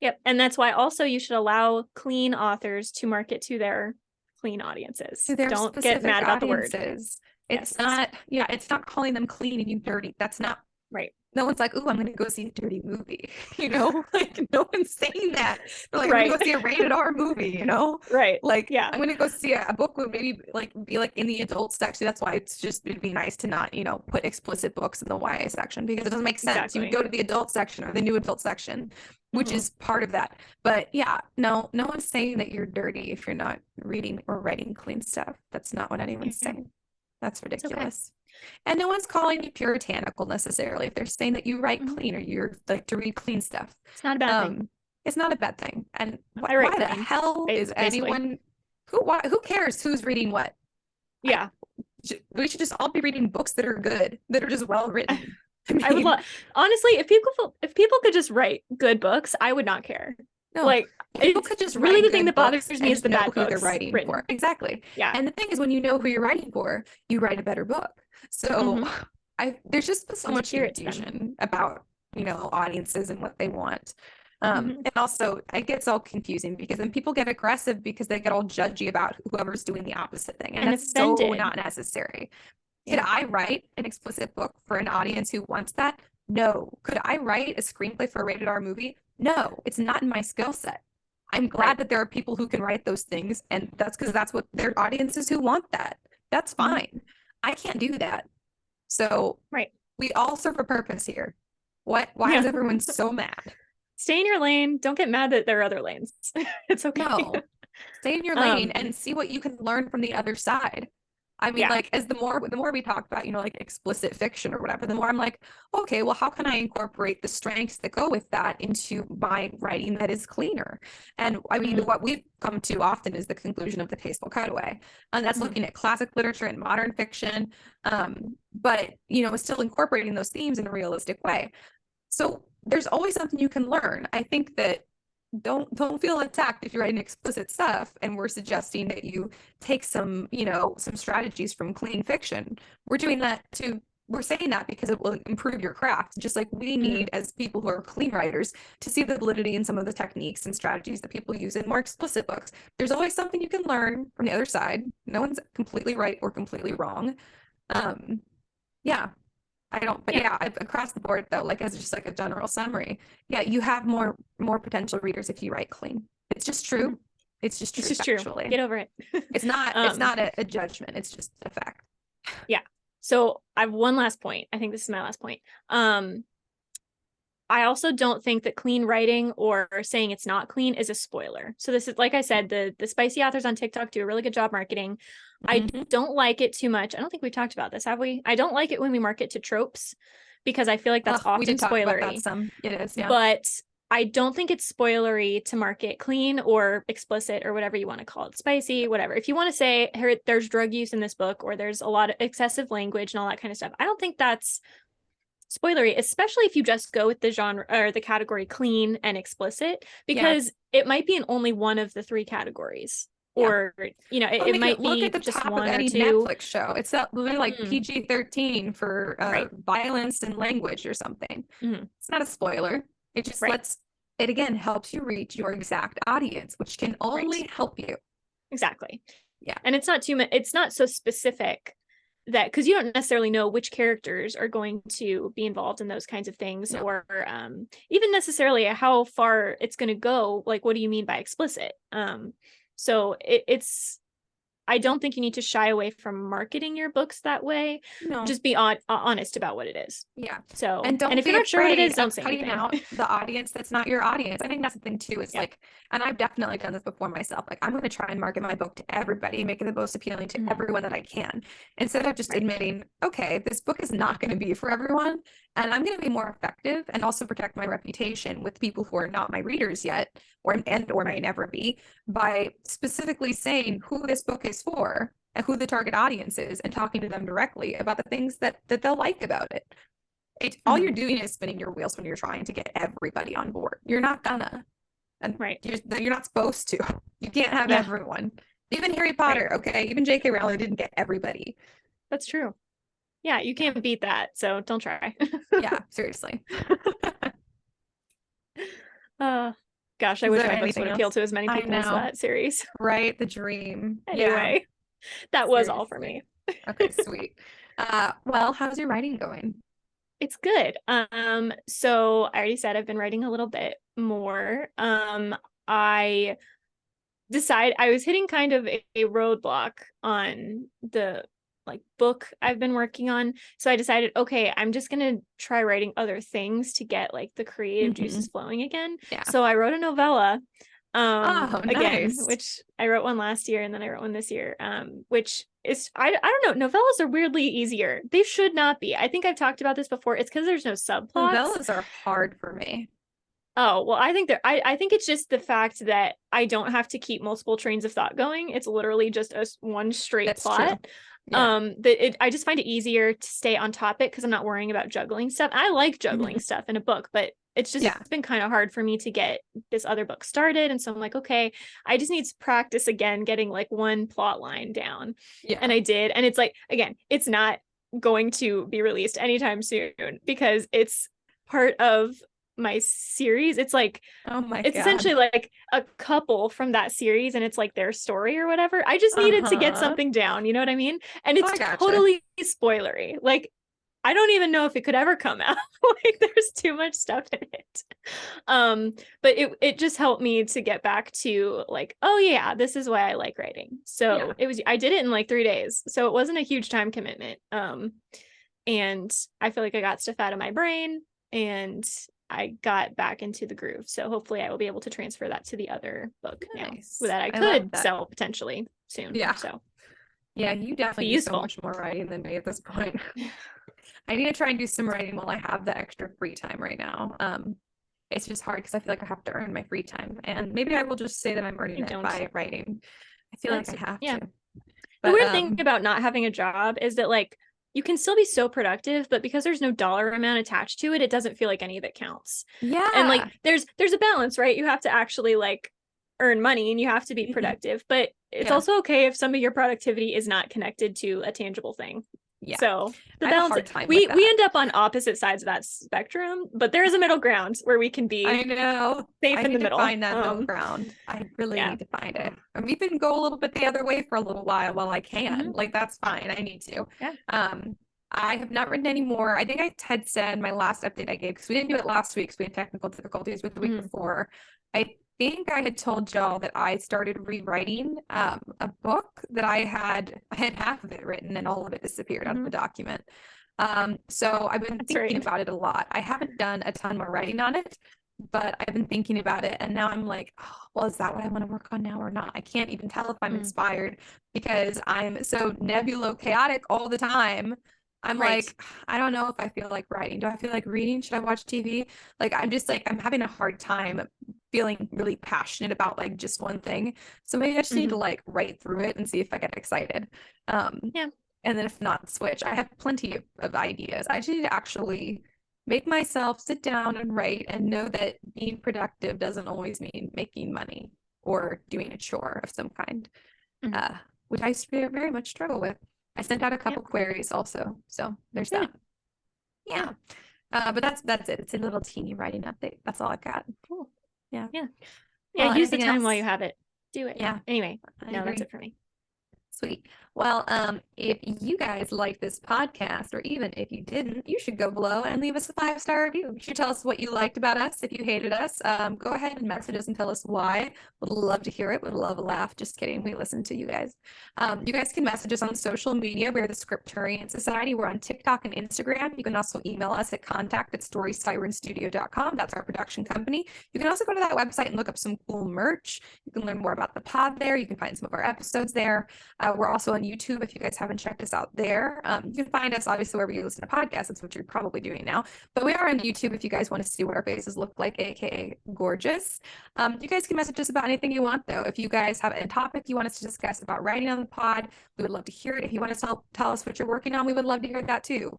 Yep. And that's why also you should allow clean authors to market to their clean audiences. To their Don't get mad about the word. It's Yes. not, it's not calling them clean and you dirty. That's not right. No one's like, "Ooh, I'm gonna go see a dirty movie." Like no one's saying that. They're like, "I'm gonna go see a rated R movie," Right. Like, yeah, I'm gonna go see a book would maybe like be like in the adult section. That's why it'd be nice to not, put explicit books in the YA section because it doesn't make sense. Exactly. You would go to the adult section or the new adult section, which is part of that. But yeah, no one's saying that you're dirty if you're not reading or writing clean stuff. That's not what anyone's saying. That's ridiculous. And no one's calling you puritanical necessarily if they're saying that you write clean or you're like to read clean stuff. It's not a bad thing. It's not a bad thing. And why the hell is basically. anyone who cares who's reading what? Yeah. We should just all be reading books that are good, that are just well written. I would honestly, if people could just write good books, I would not care. No, like people could just really the thing that bothers me is the bad who they're writing for. Exactly. Yeah. And the thing is, when you know who you're writing for, you write a better book. So there's just so much confusion about audiences and what they want. And also it gets all confusing because then people get aggressive because they get all judgy about whoever's doing the opposite thing, and that's so not necessary. Could I write an explicit book for an audience who wants that? No. Could I write a screenplay for a rated R movie? No, it's not in my skill set. I'm glad that there are people who can write those things, and that's because that's what their audiences who want that. That's fine. I can't do that. So we all serve a purpose here. Why is everyone so mad? Stay in your lane. Don't get mad that there are other lanes. It's okay. No. Stay in your lane and see what you can learn from the other side. I mean, like, as the more we talk about, like explicit fiction or whatever, the more I'm like, okay, well, how can I incorporate the strengths that go with that into my writing that is cleaner? And I mean, what we've come to often is the conclusion of the tasteful cutaway. And that's looking at classic literature and modern fiction, but, still incorporating those themes in a realistic way. So there's always something you can learn. I think that don't feel attacked if you're writing explicit stuff and we're suggesting that you take some strategies from clean fiction. We're saying that because it will improve your craft, just like we need as people who are clean writers to see the validity in some of the techniques and strategies that people use in more explicit books. There's always something you can learn from the other side. No one's completely right or completely wrong. Across the board though, like as just like a general summary, you have more potential readers if you write clean. It's just true. It's just true. Get over it. It's not a judgment. It's just a fact. Yeah. So I have one last point. I think this is my last point. I also don't think that clean writing or saying it's not clean is a spoiler. So this is, like I said, the spicy authors on TikTok do a really good job marketing. I don't like it too much. I don't think we talked about this, have we? I don't like it when we market to tropes because I feel like that's often spoilery. It is, yeah. But I don't think it's spoilery to market clean or explicit or whatever you want to call it, spicy, whatever. If you want to say, here, there's drug use in this book or there's a lot of excessive language and all that kind of stuff, I don't think that's spoilery, especially if you just go with the genre or the category clean and explicit, because it might be in only one of the three categories. Or it might be at the just top one of any or two Netflix show. It's literally like PG-13 for violence and language or something. It's not a spoiler. It just it again helps you reach your exact audience, which can only help you. Exactly. Yeah, and it's not it's not so specific that because you don't necessarily know which characters are going to be involved in those kinds of things, or even necessarily how far it's going to go. Like, what do you mean by explicit? So it's, I don't think you need to shy away from marketing your books that way. No. Just be honest about what it is. Yeah. So, and if you're not sure what it is, don't say anything. Out the audience that's not your audience. I think that's the thing too. Is like, and I've definitely done this before myself. Like, I'm going to try and market my book to everybody, make it the most appealing to everyone that I can, instead of just admitting, okay, this book is not going to be for everyone, and I'm going to be more effective and also protect my reputation with people who are not my readers yet, or may never be, by specifically saying who this book is for and who the target audience is, and talking to them directly about the things that they'll like about it. All you're doing is spinning your wheels when you're trying to get everybody on board. You're not gonna, and you're not supposed to. You can't have everyone. Even Harry Potter, okay? Even J.K. Rowling didn't get everybody. That's true. Yeah, you can't beat that, so don't try. Yeah, seriously. Gosh, I Is wish there my books would anything appeal else? to as many I people as know, that series. right? The dream. Yeah, Anyway, that was all for seriously. me. Okay, sweet. Well, how's your writing going? It's good. So I already said I've been writing a little bit more. I I was hitting kind of a roadblock on the like book I've been working on. So I decided, okay, I'm just gonna try writing other things to get like the creative juices flowing again. Yeah. So I wrote a novella Oh, again, nice. which I wrote one last year and then I wrote one this year. Which is I don't know, novellas are weirdly easier. They should not be. I think I've talked about this before. It's because there's no subplots. Novellas are hard for me. Oh, well, I think I think it's just the fact that I don't have to keep multiple trains of thought going. It's literally just one straight That's plot. true. Yeah. I just find it easier to stay on topic because I'm not worrying about juggling stuff. I like juggling stuff in a book, but it's just Yeah. it's been kind of hard for me to get this other book started. And so I'm like, okay, I just need to practice again getting like one plot line down. Yeah. And I did. And it's like, again, it's not going to be released anytime soon because it's part of my series. It's like, Oh my it's God. essentially like a couple from that series and it's like their story or whatever. I just needed to get something down, you know what I mean? And it's totally spoilery. Like, I don't even know if it could ever come out. Like, there's too much stuff in it. But it just helped me to get back to like, oh yeah, this is why I like writing. So I did it in like 3 days. So it wasn't a huge time commitment. And I feel like I got stuff out of my brain and I got back into the groove. So hopefully I will be able to transfer that to the other book now that I could sell potentially soon. Yeah. So yeah, you definitely do so much more writing than me at this point. I need to try and do some writing while I have the extra free time right now. It's just hard because I feel like I have to earn my free time. And maybe I will just say that I'm earning it by writing. I feel like I have to. But, the weird thing about not having a job is that like you can still be so productive, but because there's no dollar amount attached to it, it doesn't feel like any of it counts. Yeah. And like there's a balance, right? You have to actually like earn money and you have to be productive, but it's also okay if some of your productivity is not connected to a tangible thing. Yeah. So the balance, we end up on opposite sides of that spectrum, but there is a middle ground where we can be safe in the middle. Find that middle ground. I really need to find it. And even go a little bit the other way for a little while I can. Like, that's fine. I need to. Yeah. I have not written any more. I think I had said my last update I gave, because we didn't do it last week because we had technical difficulties with the week before. I think I had told y'all that I started rewriting a book that I had half of it written and all of it disappeared out of the document. So I've been thinking about it a lot. I haven't done a ton more writing on it, but I've been thinking about it, and now I'm like, oh, well, is that what I want to work on now or not? I can't even tell if I'm inspired because I'm so Nebulochaotic all the time. I'm like, I don't know if I feel like writing. Do I feel like reading? Should I watch TV? Like, I'm just like, I'm having a hard time feeling really passionate about like just one thing. So maybe I just need to like write through it and see if I get excited. And then if not, switch. I have plenty of ideas. I just need to actually make myself sit down and write and know that being productive doesn't always mean making money or doing a chore of some kind, which I very much struggle with. I sent out a couple queries also, so there's that. Yeah, but that's it. It's a little teeny writing update. That's all I got. Cool. Yeah. Well, use the time while you have it. Do it. Yeah. Anyway, that's it for me. Sweet. Well, if you guys like this podcast, or even if you didn't, you should go below and leave us a 5-star review. You should tell us what you liked about us. If you hated us, go ahead and message us and tell us why. Would love to hear it. Would love a laugh. Just kidding. We listen to you guys. You guys can message us on social media. We're the Scripturient Society. We're on TikTok and Instagram. You can also email us at contact@storysirenstudio.com. That's our production company. You can also go to that website and look up some cool merch. You can learn more about the pod there. You can find some of our episodes there. We're also on YouTube if you guys haven't checked us out there. You can find us obviously wherever you listen to podcasts. That's what you're probably doing now. But we are on YouTube if you guys want to see what our faces look like, aka gorgeous. You guys can message us about anything you want, though. If you guys have a topic you want us to discuss about writing on the pod, we would love to hear it. If you want to tell us what you're working on, we would love to hear that too.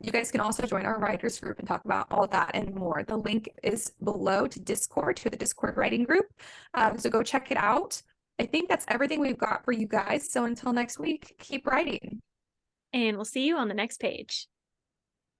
You guys can also join our writers group and talk about all that and more. The link is below to Discord, to the Discord writing group. So go check it out. I think that's everything we've got for you guys. So until next week, keep writing. and we'll see you on the next page.